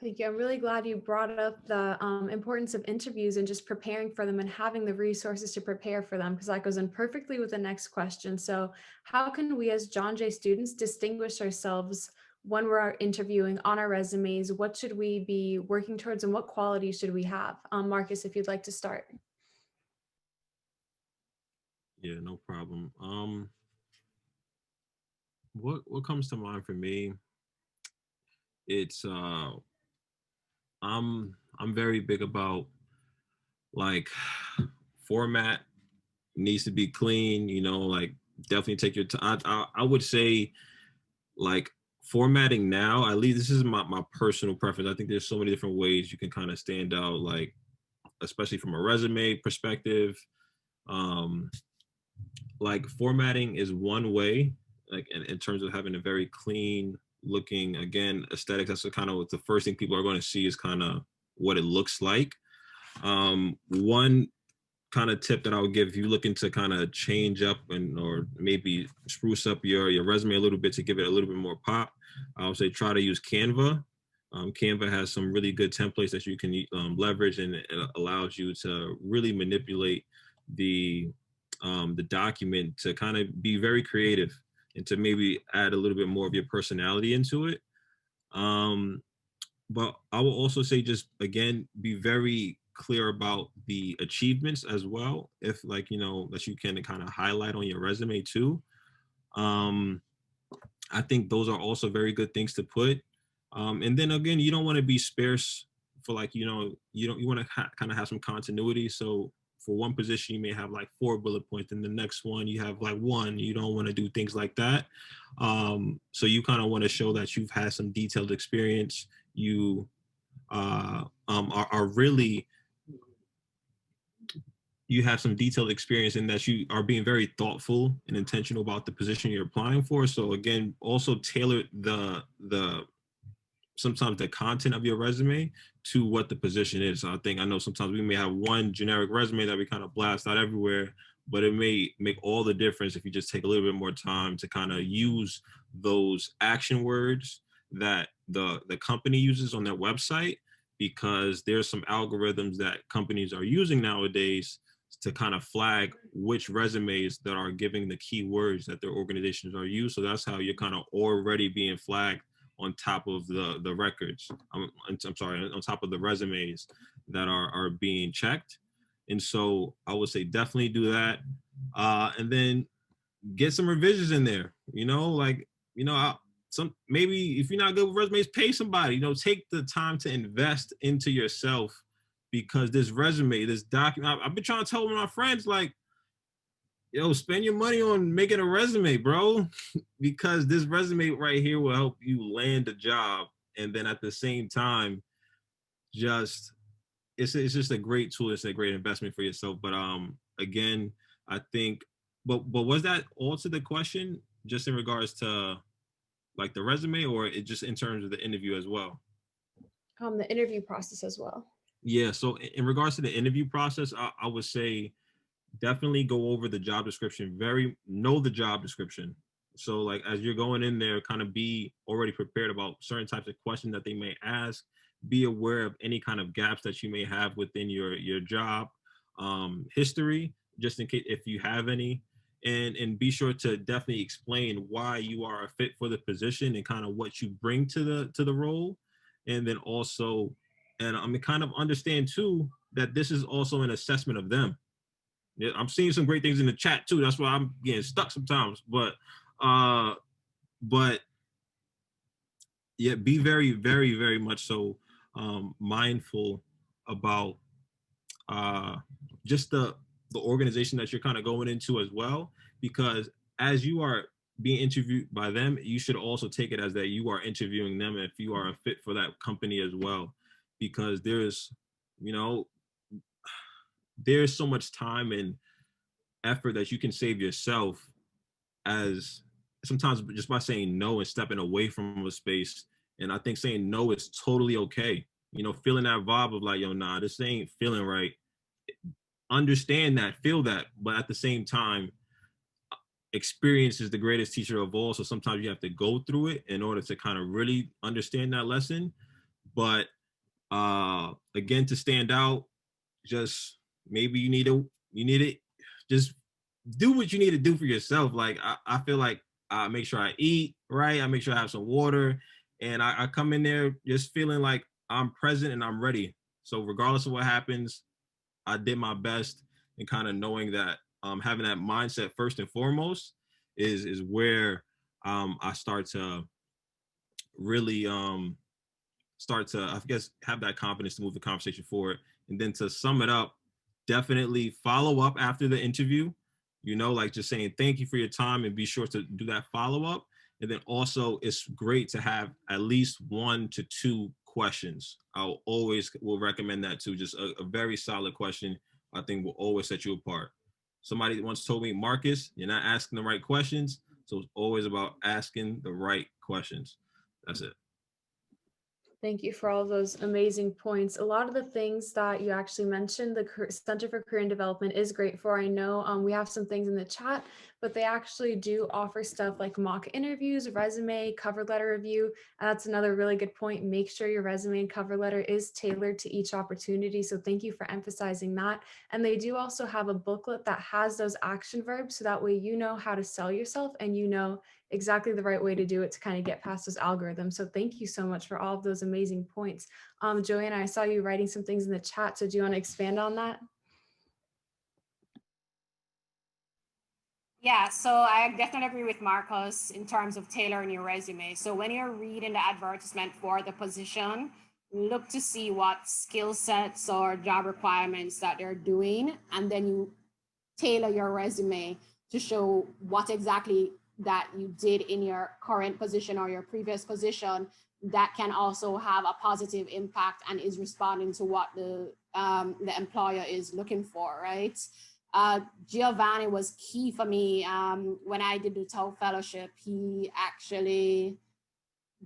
Thank you. I'm really glad you brought up the importance of interviews and just preparing for them and having the resources to prepare for them, because that goes in perfectly with the next question. So how can we as John Jay students distinguish ourselves when we're interviewing on our resumes? What should we be working towards and what qualities should we have? Marcus, if you'd like to start. Yeah, no problem. What comes to mind for me? It's I'm very big about like format needs to be clean, you know, like definitely take your time. I would say like formatting now, at least this is my personal preference. I think there's so many different ways you can kind of stand out, like especially from a resume perspective. Like formatting is one way, like in terms of having a very clean looking, again, aesthetics. That's kind of what the first thing people are going to see is kind of what it looks like. One kind of tip that I would give if you're looking to kind of change up or maybe spruce up your resume a little bit to give it a little bit more pop, I would say try to use Canva. Canva has some really good templates that you can leverage, and it allows you to really manipulate the document to kind of be very creative and to maybe add a little bit more of your personality into it. But I will also say, just again, be very clear about the achievements as well. If like, you know, that you can kind of highlight on your resume too. I think those are also very good things to put. And then again, you don't want to be sparse for like, you know, you want to kind of have some continuity. So for one position, you may have like 4 bullet points, and the next one you have like 1. You don't want to do things like that. So you kind of want to show that you've had some detailed experience. You are really, you have some detailed experience in that you are being very thoughtful and intentional about the position you're applying for. So again, also tailor sometimes the content of your resume to what the position is. So I know sometimes we may have one generic resume that we kind of blast out everywhere, but it may make all the difference if you just take a little bit more time to kind of use those action words that the company uses on their website, because there's some algorithms that companies are using nowadays to kind of flag which resumes that are giving the keywords that their organizations are used. So that's how you're kind of already being flagged on top of the records. I'm sorry, on top of the resumes that are being checked. And so I would say definitely do that. And then get some revisions in there, you know, like, you know, maybe if you're not good with resumes, pay somebody, you know, take the time to invest into yourself, because this resume, this document, I've been trying to tell one of my friends, like, yo, spend your money on making a resume, bro, because this resume right here will help you land a job. And then at the same time, it's just a great tool. It's a great investment for yourself. But again, I think, but was that also the question, just in regards to like the resume, or it just in terms of the interview as well? The interview process as well. Yeah. So in regards to the interview process, I would say definitely go over the job description. Know the job description. So like as you're going in there, kind of be already prepared about certain types of questions that they may ask. Be aware of any kind of gaps that you may have within your job history, just in case if you have any. And be sure to definitely explain why you are a fit for the position and kind of what you bring to the role. And then also, and I mean, kind of understand too that this is also an assessment of them. Yeah, I'm seeing some great things in the chat too. That's why I'm getting stuck sometimes. Uh, but yeah, be very, very, very much so mindful about just the organization that you're kind of going into as well, because as you are being interviewed by them, you should also take it as that you are interviewing them if you are a fit for that company as well, because there's, you know, there's so much time and effort that you can save yourself as sometimes just by saying no and stepping away from a space. And I think saying no is totally okay. You know, feeling that vibe of like, yo, nah, this ain't feeling right. Understand that, feel that, but at the same time, experience is the greatest teacher of all. So sometimes you have to go through it in order to kind of really understand that lesson. But again, to stand out, just maybe you need it, just do what you need to do for yourself. Like I feel like I make sure I eat right, I make sure I have some water, and I come in there just feeling like I'm present and I'm ready. So regardless of what happens, I did my best, and kind of knowing that having that mindset first and foremost is where I start to really start to, I guess, have that confidence to move the conversation forward. And then to sum it up, definitely follow up after the interview, you know, like just saying thank you for your time and be sure to do that follow up. And then also it's great to have at least 1 to 2 questions. I'll always will recommend that too. Just a very solid question, I think will always set you apart. Somebody once told me, Marcus, you're not asking the right questions. So it's always about asking the right questions. That's it. Thank you for all those amazing points. A lot of the things that you actually mentioned, the Center for Career and Development is great for. I know we have some things in the chat, but they actually do offer stuff like mock interviews, resume, cover letter review. And that's another really good point. Make sure your resume and cover letter is tailored to each opportunity. So thank you for emphasizing that. And they do also have a booklet that has those action verbs. So that way you know how to sell yourself and you know exactly the right way to do it to kind of get past those algorithms. So thank you so much for all of those amazing points. Joanna, I saw you writing some things in the chat. So do you want to expand on that? Yeah, so I definitely agree with Marcos in terms of tailoring your resume. So when you're reading the advertisement for the position, look to see what skill sets or job requirements that they're doing, and then you tailor your resume to show what exactly that you did in your current position or your previous position that can also have a positive impact and is responding to what the employer is looking for, right? Giovanni was key for me when I did the TOE fellowship. He actually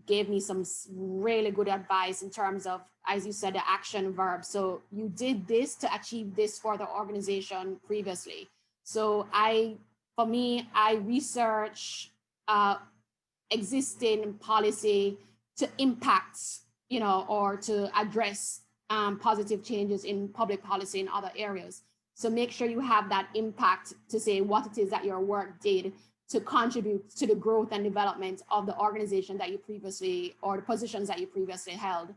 gave me some really good advice in terms of, as you said, the action verb. So you did this to achieve this for the organization previously. So for me, I research existing policy to impact, you know, or to address positive changes in public policy in other areas. So make sure you have that impact to say what it is that your work did to contribute to the growth and development of the organization that you previously, or the positions that you previously held.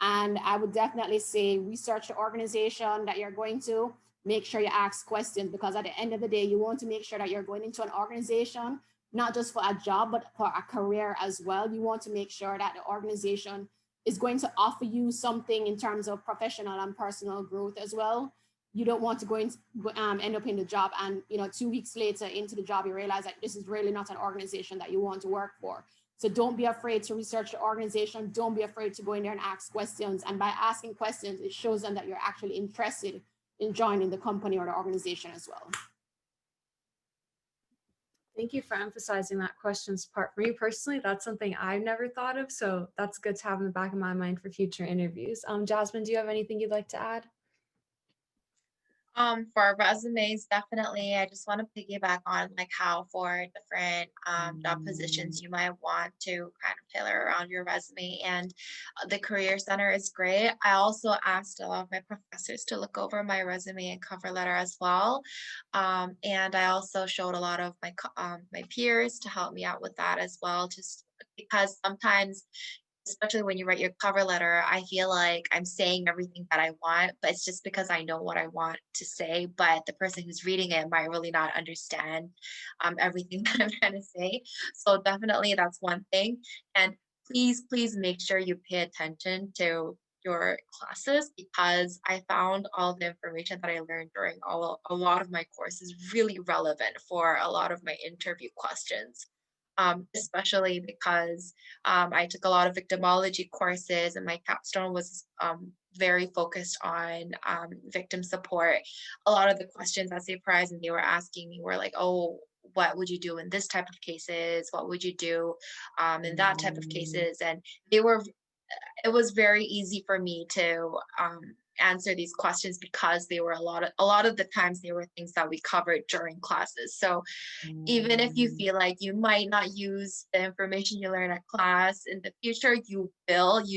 And I would definitely say research the organization that you're going to. Make sure you ask questions, because at the end of the day, you want to make sure that you're going into an organization, not just for a job, but for a career as well. You want to make sure that the organization is going to offer you something in terms of professional and personal growth as well. You don't want to go into, end up in the job and 2 weeks later into the job, you realize that this is really not an organization that you want to work for. So don't be afraid to research the organization. Don't be afraid to go in there and ask questions. And by asking questions, it shows them that you're actually interested in joining the company or the organization as well. Thank you for emphasizing that questions part. For me personally, that's something I've never thought of. So that's good to have in the back of my mind for future interviews. Jasmine, do you have anything you'd like to add? For resumes, definitely, I just want to piggyback on like how for different job positions you might want to kind of tailor around your resume, and the Career Center is great. I also asked a lot of my professors to look over my resume and cover letter as well, and I also showed a lot of my peers to help me out with that as well, just because sometimes, especially when you write your cover letter, I feel like I'm saying everything that I want, but it's just because I know what I want to say. But the person who's reading it might really not understand everything that I'm trying to say. So definitely that's one thing. And please make sure you pay attention to your classes, because I found all the information that I learned during a lot of my courses really relevant for a lot of my interview questions. Especially because I took a lot of victimology courses, and my capstone was very focused on victim support. A lot of the questions at Save Prize and they were asking me were like, oh, what would you do in this type of cases? What would you do in that type of cases? And it was very easy for me to answer these questions, because they were a lot of the times they were things that we covered during classes. So even if you feel like you might not use the information you learn at class in the future, you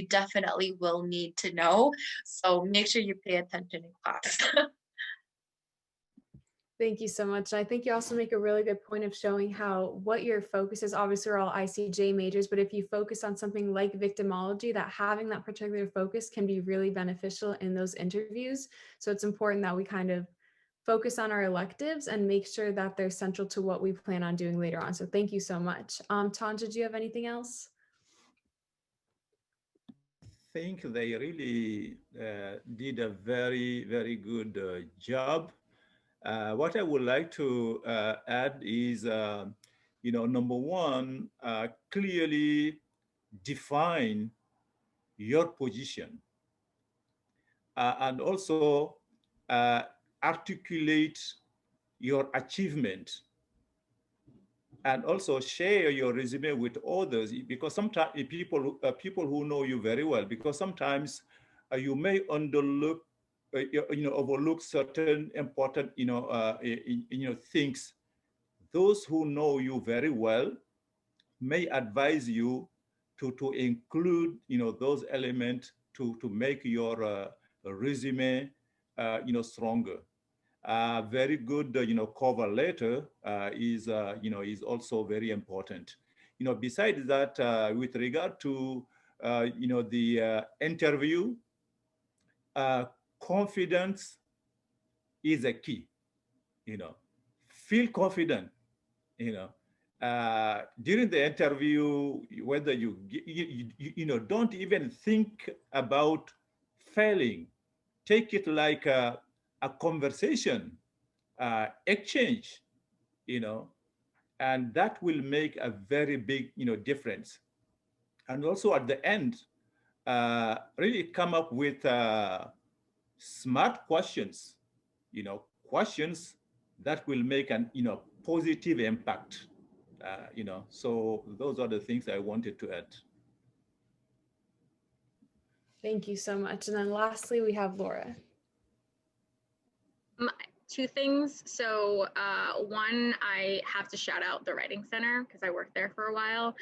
definitely will need to know. So make sure you pay attention in class. Thank you so much. I think you also make a really good point of showing how what your focus is. Obviously, we're all ICJ majors, but if you focus on something like victimology, that having that particular focus can be really beneficial in those interviews. So it's important that we kind of focus on our electives and make sure that they're central to what we plan on doing later on. So thank you so much. Tanja, do you have anything else? I think they really did a very good job. What I would like to add is, number one, clearly define your position, and also uh, articulate your achievement, and also share your resume with others, because sometimes people who know you very well, because sometimes you may overlook certain important things. Those who know you very well may advise you to include those elements to make your resume stronger. Very good cover letter is also very important. Besides that, with regard to the interview, confidence is a key. Feel confident. During the interview, whether don't even think about failing. Take it like a conversation, exchange, and that will make a very big difference. And also at the end, really come up with smart questions, questions that will make an positive impact. So those are the things I wanted to add. Thank you so much. And then lastly, we have Laura. Two things. So one, I have to shout out the Writing Center because I worked there for a while.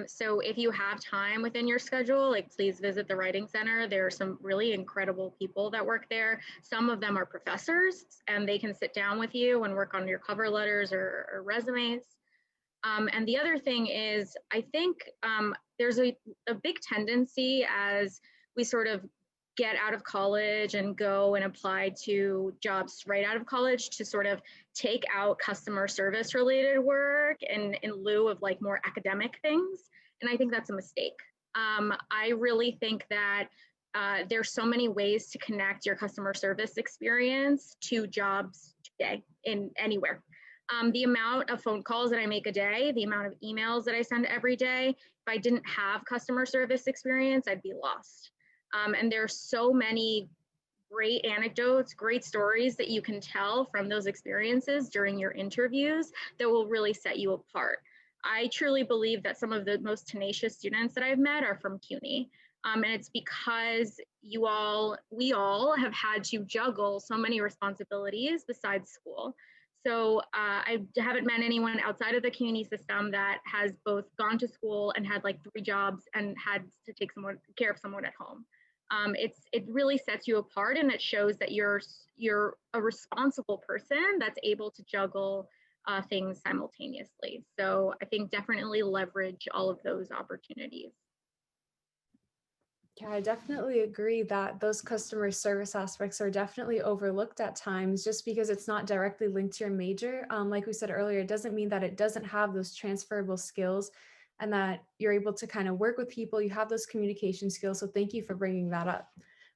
So if you have time within your schedule, please visit the Writing Center. There are some really incredible people that work there. Some of them are professors, and they can sit down with you and work on your cover letters or resumes. And the other thing is, I think there's a big tendency as we sort of get out of college and go and apply to jobs right out of college to sort of take out customer service related work in lieu of more academic things. And I think that's a mistake. I really think that there's so many ways to connect your customer service experience to jobs today in anywhere. The amount of phone calls that I make a day, the amount of emails that I send every day, if I didn't have customer service experience, I'd be lost. And there's so many great anecdotes, great stories that you can tell from those experiences during your interviews that will really set you apart. I truly believe that some of the most tenacious students that I've met are from CUNY. And it's because we all have had to juggle so many responsibilities besides school. So I haven't met anyone outside of the CUNY system that has both gone to school and had like 3 jobs and had to take care of someone at home. It really sets you apart, and it shows that you're a responsible person that's able to juggle things simultaneously. So I think definitely leverage all of those opportunities. Yeah, I definitely agree that those customer service aspects are definitely overlooked at times just because it's not directly linked to your major. Like we said earlier, it doesn't mean that it doesn't have those transferable skills and that you're able to kind of work with people. You have those communication skills. So thank you for bringing that up.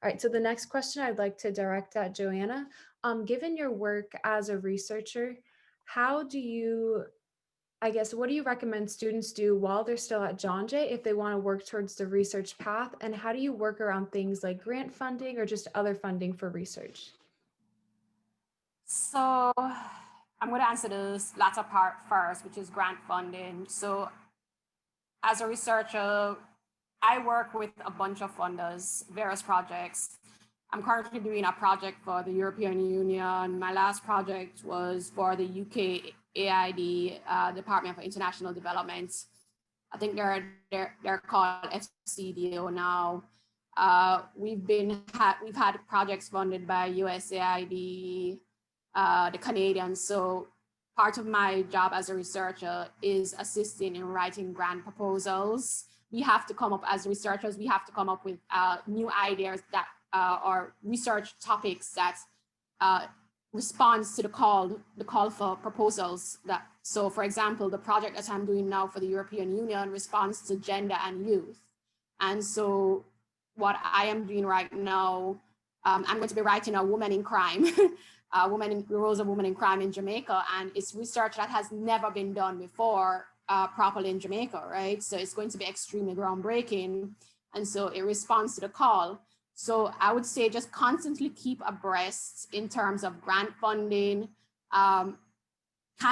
All right, so the next question I'd like to direct at Joanna. Given your work as a researcher, what do you recommend students do while they're still at John Jay if they want to work towards the research path? And how do you work around things like grant funding or just other funding for research? So I'm going to answer this latter part first, which is grant funding. So as a researcher, I work with a bunch of funders, various projects. I'm currently doing a project for the European Union. My last project was for the UK AID, Department for International Development. I think they're called FCDO now. We've had projects funded by USAID, the Canadians. So part of my job as a researcher is assisting in writing grant proposals. We have to come up as researchers, we have to come up with new ideas that or research topics that responds to the call for proposals. So for example, the project that I'm doing now for the European Union responds to gender and youth. And so what I am doing right now, I'm going to be writing a woman in crime, the roles of women in crime in Jamaica. And it's research that has never been done before properly in Jamaica, right? So it's going to be extremely groundbreaking. And so it responds to the call. So I would say just constantly keep abreast in terms of grant funding, kind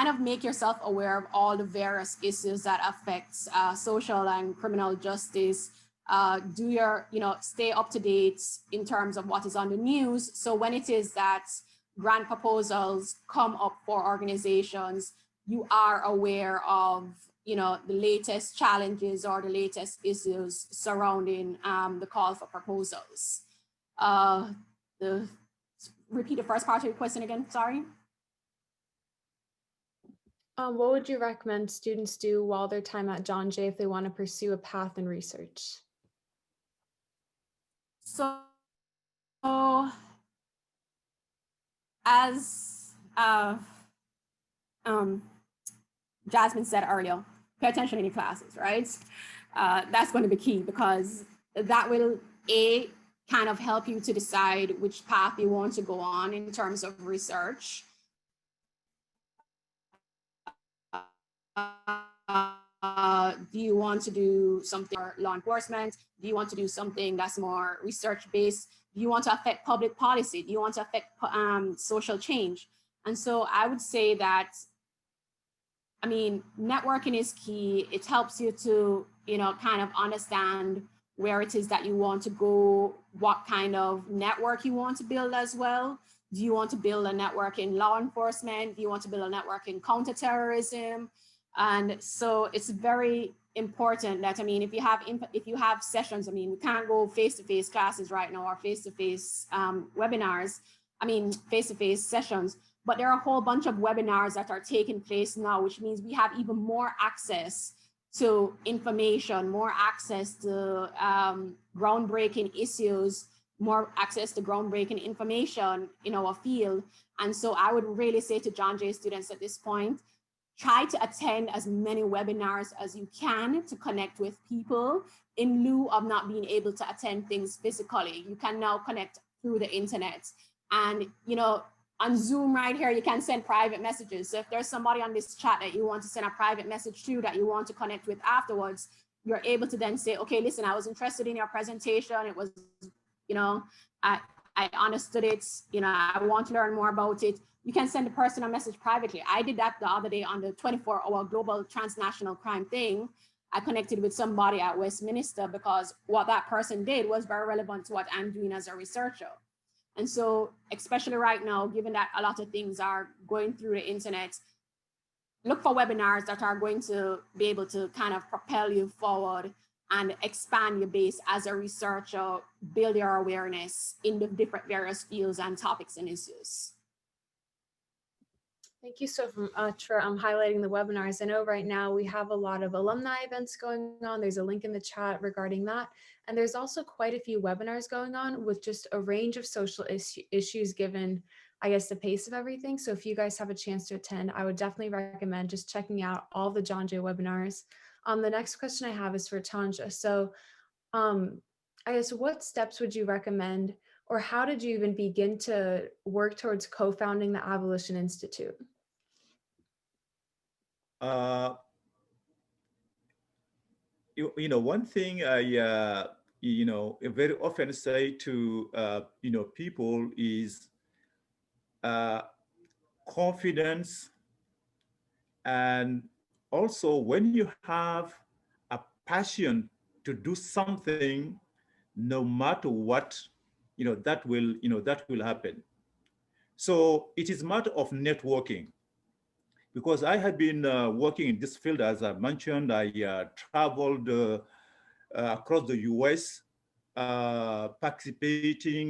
of make yourself aware of all the various issues that affect social and criminal justice. Stay up to date in terms of what is on the news. So when it is that grant proposals come up for organizations, you are aware of the latest challenges or the latest issues surrounding the call for proposals. Repeat the first part of your question again, sorry. What would you recommend students do while their time at John Jay if they want to pursue a path in research? So as Jasmine said earlier, pay attention in your classes, right? That's going to be key because that will kind of help you to decide which path you want to go on in terms of research. Do you want to do something for law enforcement? Do you want to do something that's more research-based? Do you want to affect public policy? Do you want to affect social change? And so I would say that, networking is key. It helps you to, kind of understand where it is that you want to go, what kind of network you want to build as well. Do you want to build a network in law enforcement? Do you want to build a network in counterterrorism? And so it's very important that, if you have sessions, we can't go face-to-face classes right now or face-to-face webinars, face-to-face sessions, but there are a whole bunch of webinars that are taking place now, which means we have even more access to information, more access to groundbreaking issues, more access to groundbreaking information in our field. And so I would really say to John Jay students at this point, try to attend as many webinars as you can to connect with people in lieu of not being able to attend things physically. You can now connect through the internet. And, on Zoom right here, you can send private messages. So if there's somebody on this chat that you want to send a private message to that you want to connect with afterwards, you're able to then say, okay, listen, I was interested in your presentation. It was, I understood it. I want to learn more about it. You can send the person a message privately. I did that the other day on the 24-hour global transnational crime thing. I connected with somebody at Westminster because what that person did was very relevant to what I'm doing as a researcher. And so, especially right now, given that a lot of things are going through the internet, look for webinars that are going to be able to kind of propel you forward and expand your base as a researcher, build your awareness in the different various fields and topics and issues. Thank you so much for highlighting the webinars. I know right now we have a lot of alumni events going on. There's a link in the chat regarding that. And there's also quite a few webinars going on with just a range of social issues given, I guess, the pace of everything. So if you guys have a chance to attend, I would definitely recommend just checking out all the John Jay webinars. The next question I have is for Tanja. So I guess what steps would you recommend, or how did you even begin to work towards co-founding the Abolition Institute? One thing I, very often say to, people is confidence. And also when you have a passion to do something, no matter what, that will happen. So it is a matter of networking. Because I had been working in this field, as I mentioned, I traveled across the US, participating,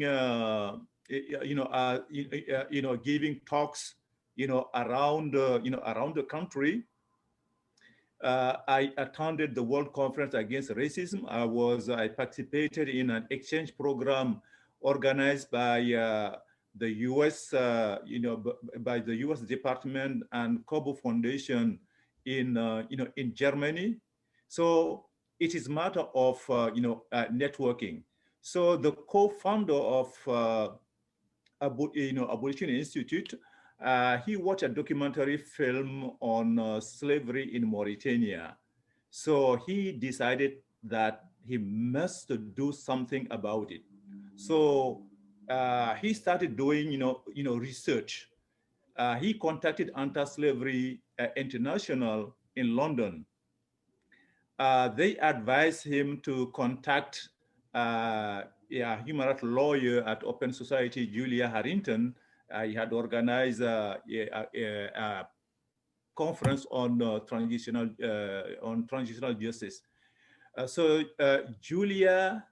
giving talks, around the country. I attended the World Conference Against Racism. I participated in an exchange program organized by the U.S., by the U.S. Department and Kobo Foundation in Germany. So it is a matter of networking. So the co-founder of Abolition Institute, he watched a documentary film on slavery in Mauritania. So he decided that he must do something about it. So he started doing, research. He contacted Anti-Slavery International in London. They advised him to contact human rights lawyer at Open Society, Julia Harrington. He had organized a conference on transitional justice. So Julia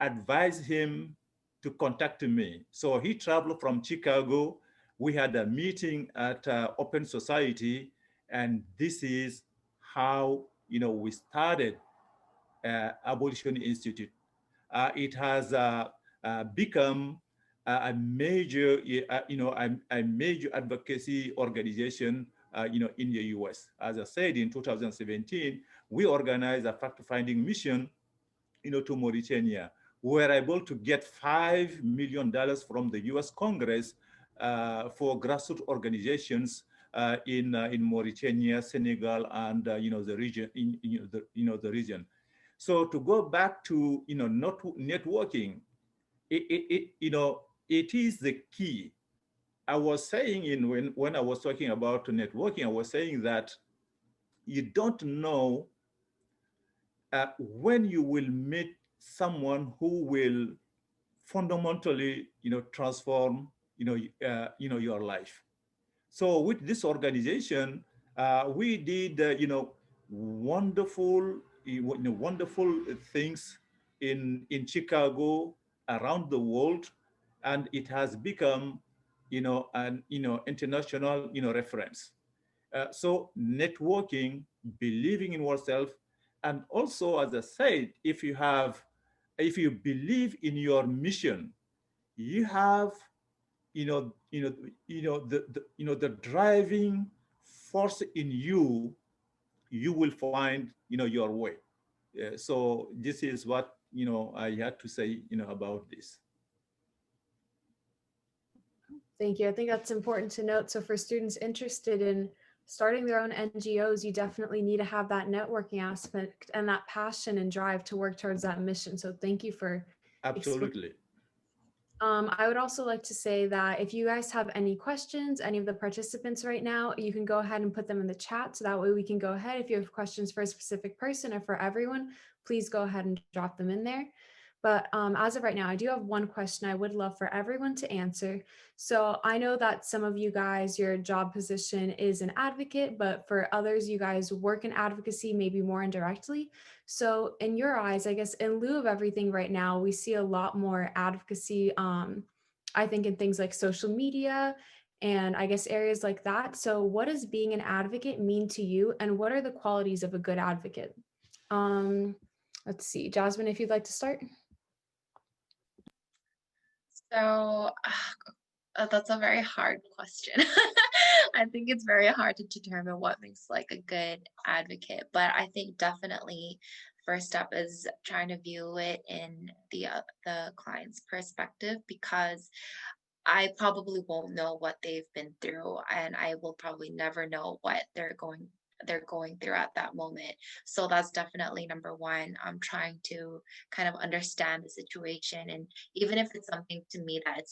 advised him to contact me. So he traveled from Chicago. We had a meeting at Open Society, and this is how we started Abolition Institute. It has become a major, a major advocacy organization, in the U.S. As I said, in 2017, we organized a fact-finding mission, to Mauritania. We were able to get $5 million from the U.S. Congress for grassroots organizations in Mauritania, Senegal, and the region. The region. So to go back to not networking, it is the key. I was saying when I was talking about networking, I was saying that you don't know when you will meet someone who will fundamentally transform your life. So with this organization, we did wonderful things in Chicago, around the world, and it has become an international reference. So networking, believing in oneself, and also, as I said, if you believe in your mission, you have the driving force in you, you will find your way. So this is what I had to say about this. Thank you. I think that's important to note. So for students interested in starting their own NGOs, you definitely need to have that networking aspect and that passion and drive to work towards that mission. So thank you for absolutely. I would also like to say that if you guys have any questions, any of the participants right now, you can go ahead and put them in the chat. So that way we can go ahead. If you have questions for a specific person or for everyone, please go ahead and drop them in there. But as of right now, I do have one question I would love for everyone to answer. So I know that some of you guys, your job position is an advocate, but for others, you guys work in advocacy, maybe more indirectly. So in your eyes, I guess in lieu of everything right now, we see a lot more advocacy, I think in things like social media and I guess areas like that. So what does being an advocate mean to you? And what are the qualities of a good advocate? Let's see, Jasmine, if you'd like to start. So that's a very hard question. I think it's very hard to determine what makes like a good advocate, but I think definitely first step is trying to view it in the client's perspective, because I probably won't know what they've been through, and I will probably never know what they're going through at that moment. So that's definitely number one. I'm trying to kind of understand the situation, and even if it's something to me that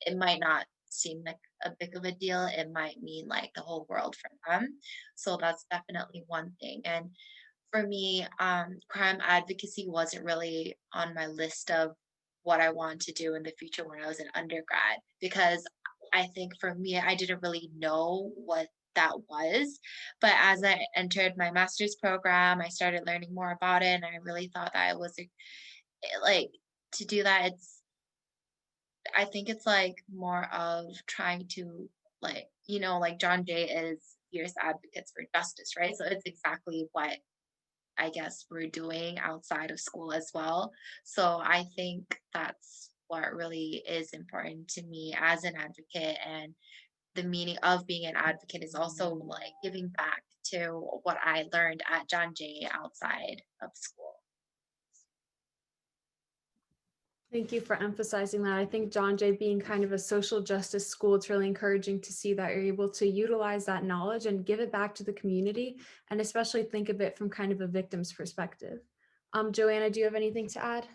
it might not seem like a big of a deal, it might mean like the whole world for them. So that's definitely one thing. And for me, crime advocacy wasn't really on my list of what I want to do in the future when I was an undergrad, because I think for me, I didn't really know what that was. But as I entered my master's program, I started learning more about it, and I really thought that it was like to do that. I think it's like more of trying to like John Jay is fierce advocates for justice, right? So it's exactly what I guess we're doing outside of school as well. So I think that's what really is important to me as an advocate. And the meaning of being an advocate is also like giving back to what I learned at John Jay outside of school. Thank you for emphasizing that. I think John Jay being kind of a social justice school, it's really encouraging to see that you're able to utilize that knowledge and give it back to the community, and especially think of it from kind of a victim's perspective. Joanna, do you have anything to add?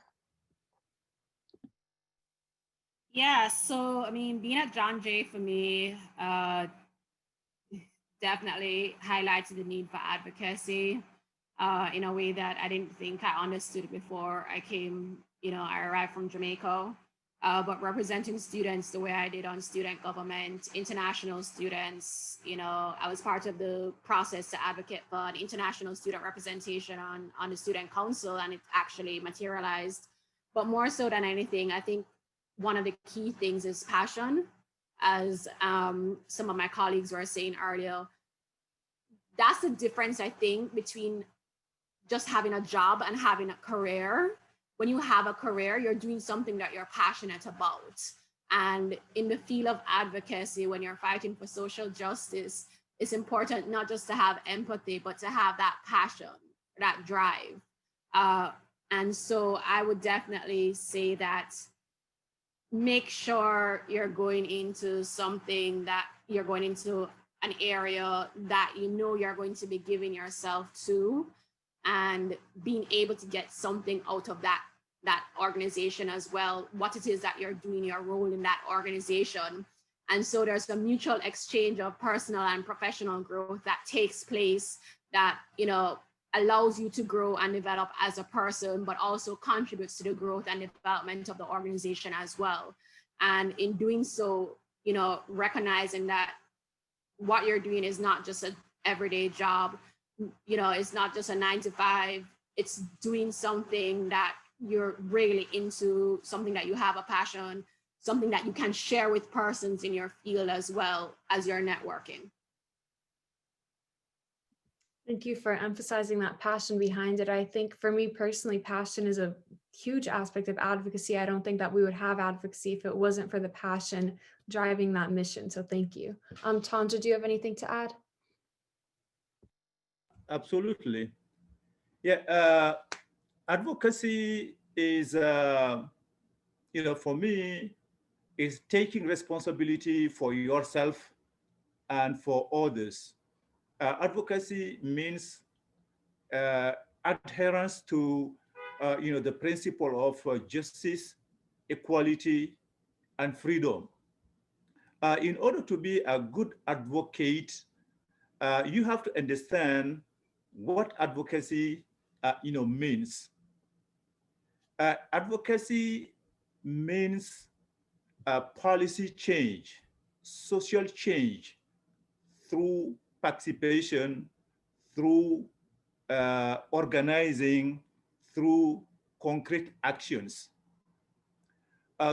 Yeah, so I mean, being at John Jay for me definitely highlighted the need for advocacy in a way that I didn't think I understood before I came, I arrived from Jamaica. But representing students the way I did on student government, international students, I was part of the process to advocate for an international student representation on the student council, and it actually materialized. But more so than anything, I think one of the key things is passion, as some of my colleagues were saying earlier. That's the difference, I think, between just having a job and having a career. When you have a career, you're doing something that you're passionate about. And in the field of advocacy, when you're fighting for social justice, it's important not just to have empathy, but to have that passion, that drive. And so I would definitely say that make sure you're going into something that you're going into an area that you're going to be giving yourself to, and being able to get something out of that organization as well, what it is that you're doing, your role in that organization. And so there's a mutual exchange of personal and professional growth that takes place that, allows you to grow and develop as a person, but also contributes to the growth and development of the organization as well. And in doing so, recognizing that what you're doing is not just an everyday job, it's not just a 9 to 5, it's doing something that you're really into, something that you have a passion, something that you can share with persons in your field as well as you're networking. Thank you for emphasizing that passion behind it. I think for me personally, passion is a huge aspect of advocacy. I don't think that we would have advocacy if it wasn't for the passion driving that mission. So thank you. Tanja, do you have anything to add? Absolutely. Yeah, advocacy is, for me, is taking responsibility for yourself and for others. Advocacy means adherence to, the principle of justice, equality, and freedom. In order to be a good advocate, you have to understand what advocacy means. Advocacy means policy change, social change through participation, through organizing, through concrete actions.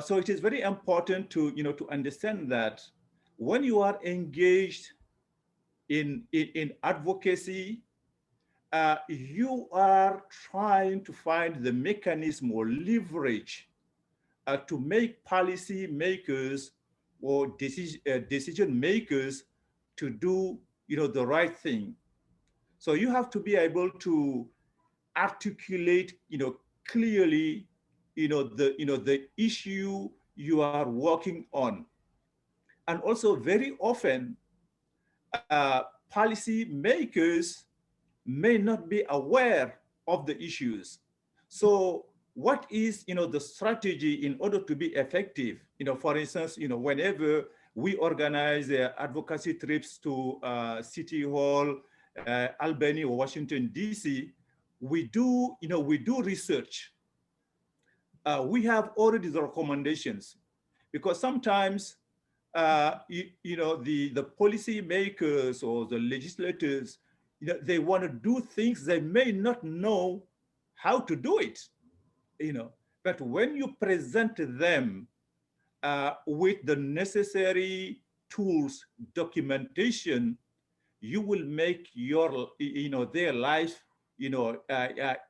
So it is very important to to understand that when you are engaged in advocacy, you are trying to find the mechanism or leverage to make policy makers or decision makers to do the right thing. So you have to be able to articulate clearly the issue you are working on. And also very often policy makers may not be aware of the issues. So what is the strategy in order to be effective? For instance, whenever we organize advocacy trips to City Hall, Albany, or Washington, D.C., we do research. We have already the recommendations, because sometimes the policy makers or the legislators, they want to do things they may not know how to do it, but when you present them with the necessary tools, documentation, you will make their life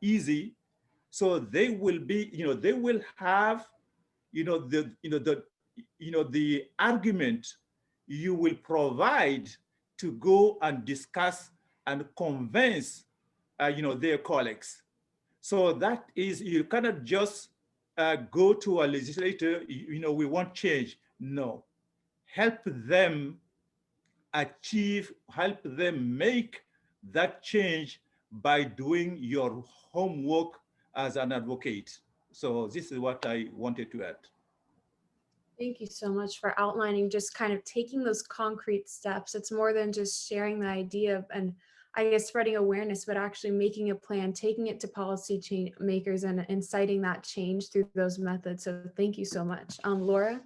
easy. So they will be, they will have the argument you will provide to go and discuss and convince their colleagues. So that is, you cannot just go to a legislator, we want change. No, help them help them make that change by doing your homework as an advocate. So this is what I wanted to add. Thank you so much for outlining just kind of taking those concrete steps. It's more than just sharing the idea and I guess spreading awareness, but actually making a plan, taking it to policy makers and inciting that change through those methods. So thank you so much. Laura?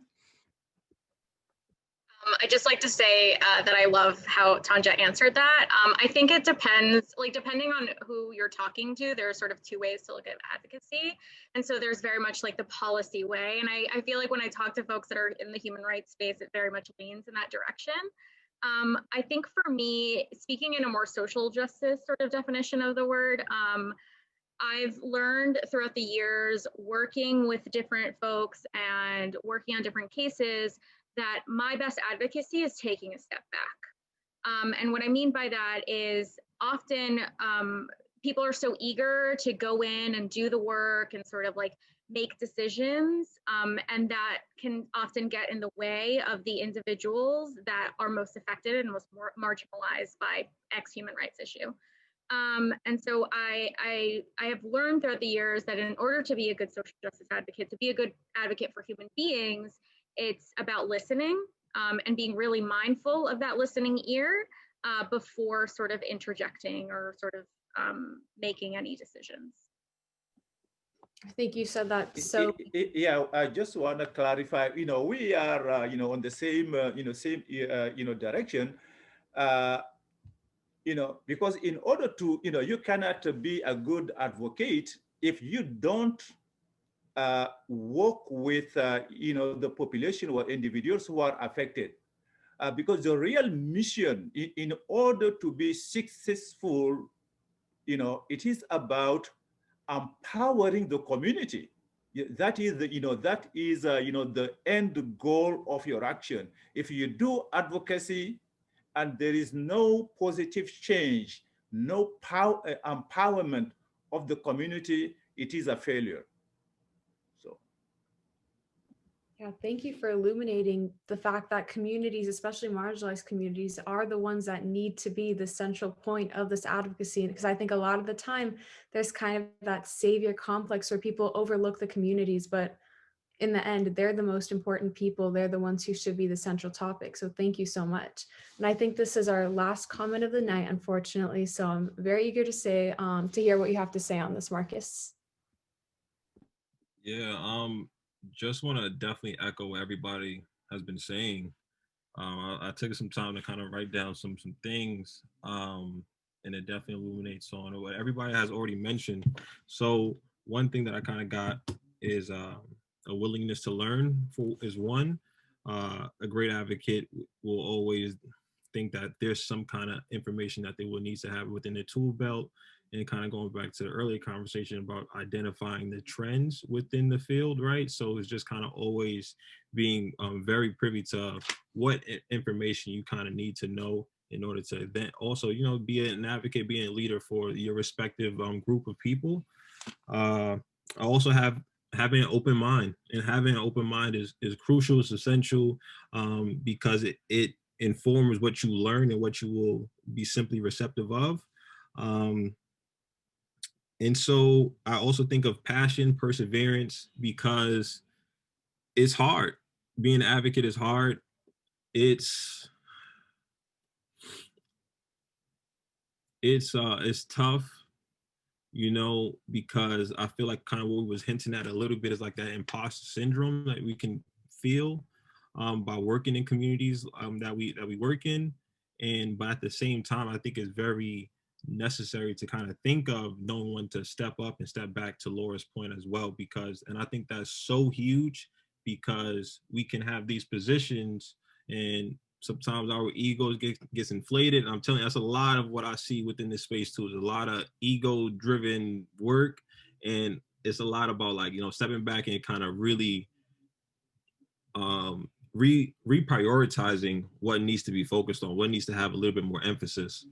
I'd just like to say that I love how Tanja answered that. I think it depends, like depending on who you're talking to, there are sort of two ways to look at advocacy. And so there's very much like the policy way. And I feel like when I talk to folks that are in the human rights space, it very much leans in that direction. I think for me, speaking in a more social justice sort of definition of the word, I've learned throughout the years working with different folks and working on different cases that my best advocacy is taking a step back. And what I mean by that is often people are so eager to go in and do the work and sort of like make decisions, and that can often get in the way of the individuals that are most affected and most marginalized by X human rights issue. And so I have learned throughout the years that in order to be a good social justice advocate, to be a good advocate for human beings, it's about listening and being really mindful of that listening ear before sort of interjecting or sort of making any decisions. I think you said that. So yeah, I just want to clarify. We are on the same direction. Because in order to you cannot be a good advocate if you don't work with the population or individuals who are affected, because the real mission in order to be successful, it is about empowering the community. That is the end goal of your action. If you do advocacy and there is no positive change, no empowerment of the community, it is a failure. yeah, thank you for illuminating the fact that communities, especially marginalized communities, are the ones that need to be the central point of this advocacy. Because I think a lot of the time there's kind of that savior complex where people overlook the communities, but in the end, they're the most important people. They're the ones who should be the central topic. So thank you so much. And I think this is our last comment of the night, unfortunately. So I'm very eager to hear what you have to say on this, Marcus. Yeah, just want to definitely echo what everybody has been saying. I took some time to kind of write down some things, and it definitely illuminates on what everybody has already mentioned. So one thing that I kind of got is a willingness to learn is one. A great advocate will always think that there's some kind of information that they will need to have within their tool belt, and kind of going back to the earlier conversation about identifying the trends within the field, right? So it's just kind of always being very privy to what information you kind of need to know in order to then also, you know, be an advocate, be a leader for your respective group of people. I also having an open mind, and having an open mind is crucial, it's essential, because it informs what you learn and what you will be simply receptive of. And so I also think of passion, perseverance, because it's hard. Being an advocate is hard. It's tough, you know, because I feel like kind of what we was hinting at a little bit is like that imposter syndrome that we can feel by working in communities that we work in. But at the same time, I think it's very necessary to kind of think of knowing when to step up and step back, to Laura's point as well, and I think that's so huge, because we can have these positions and sometimes our egos gets inflated. And I'm telling you, that's a lot of what I see within this space too. There's a lot of ego driven work, and it's a lot about, like, you know, stepping back and kind of really reprioritizing what needs to be focused on, what needs to have a little bit more emphasis.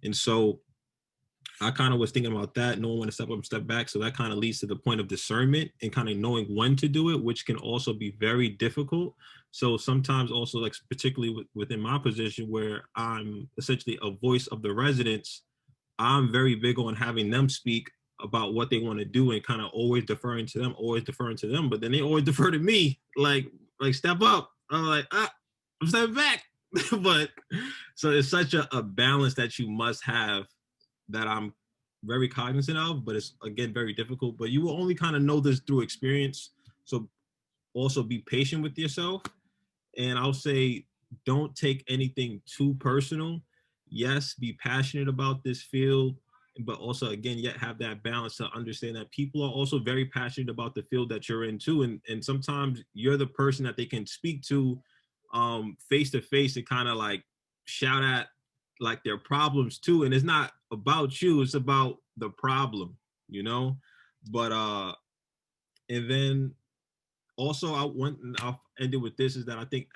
And so I kind of was thinking about that, knowing when to step up and step back. So that kind of leads to the point of discernment and kind of knowing when to do it, which can also be very difficult. So sometimes also, like, particularly within my position where I'm essentially a voice of the residents, I'm very big on having them speak about what they want to do and kind of always deferring to them. But then they always defer to me, like step up. I'm like, I'm stepping back. But so it's such a balance that you must have, that I'm very cognizant of, but it's, again, very difficult. But you will only kind of know this through experience. So also be patient with yourself. And I'll say, don't take anything too personal. Yes, be passionate about this field, but also, again, yet have that balance to understand that people are also very passionate about the field that you're in too. And sometimes you're the person that they can speak to face to face and kind of like shout at like their problems too. And it's not about you, it's about the problem, you know? But and then also I'll end it with this, is that I think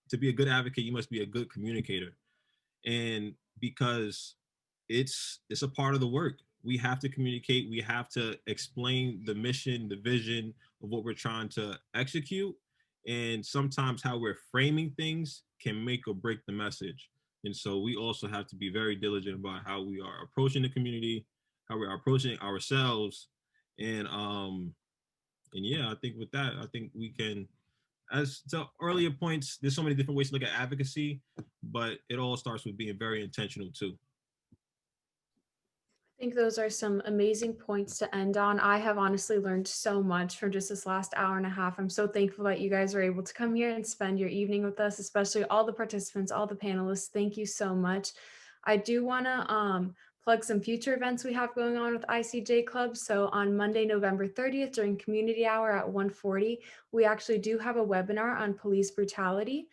to be a good advocate, you must be a good communicator. And because it's a part of the work, we have to communicate, we have to explain the mission, the vision of what we're trying to execute. And sometimes how we're framing things can make or break the message. And so we also have to be very diligent about how we are approaching the community, how we are approaching ourselves. And yeah, I think with that, I think we can, as to earlier points, there's so many different ways to look at advocacy, but it all starts with being very intentional too. I think those are some amazing points to end on. I have honestly learned so much from just this last hour and a half. I'm so thankful that you guys are able to come here and spend your evening with us, especially all the participants, all the panelists. Thank you so much. I do want to plug some future events we have going on with ICJ Club. So on Monday, November 30th, during community hour at 1:40, we actually do have a webinar on police brutality,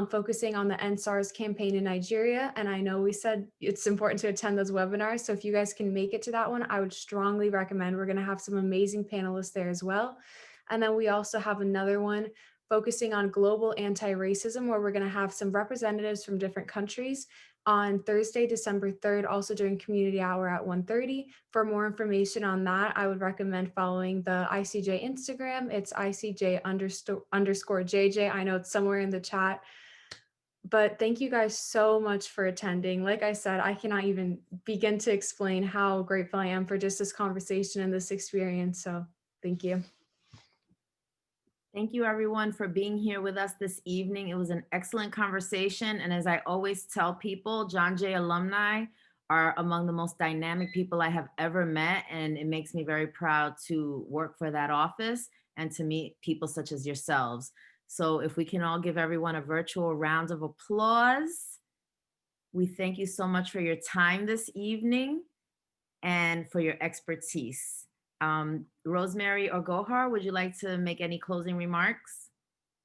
focusing on the End SARS campaign in Nigeria. And I know we said it's important to attend those webinars. So if you guys can make it to that one, I would strongly recommend. We're going to have some amazing panelists there as well. And then we also have another one focusing on global anti-racism, where we're going to have some representatives from different countries on Thursday, December 3rd, also during community hour at 1:30. For more information on that, I would recommend following the ICJ Instagram. It's ICJ_JJ. I know it's somewhere in the chat. But thank you guys so much for attending. Like I said, I cannot even begin to explain how grateful I am for just this conversation and this experience. So thank you. Thank you, everyone, for being here with us this evening. It was an excellent conversation. And as I always tell people, John Jay alumni are among the most dynamic people I have ever met. And it makes me very proud to work for that office and to meet people such as yourselves. So if we can all give everyone a virtual round of applause. We thank you so much for your time this evening and for your expertise. Rosemary or Gohar, would you like to make any closing remarks?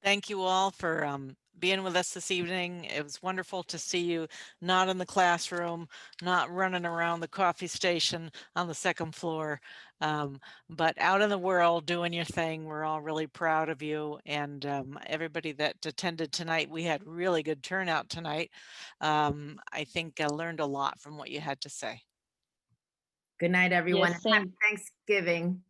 Thank you all for being with us this evening. It was wonderful to see you not in the classroom, not running around the coffee station on the second floor, but out in the world doing your thing. We're all really proud of you, and everybody that attended tonight. We had really good turnout tonight. I think I learned a lot from what you had to say. Good night, everyone. Yes, and Happy same. Thanksgiving.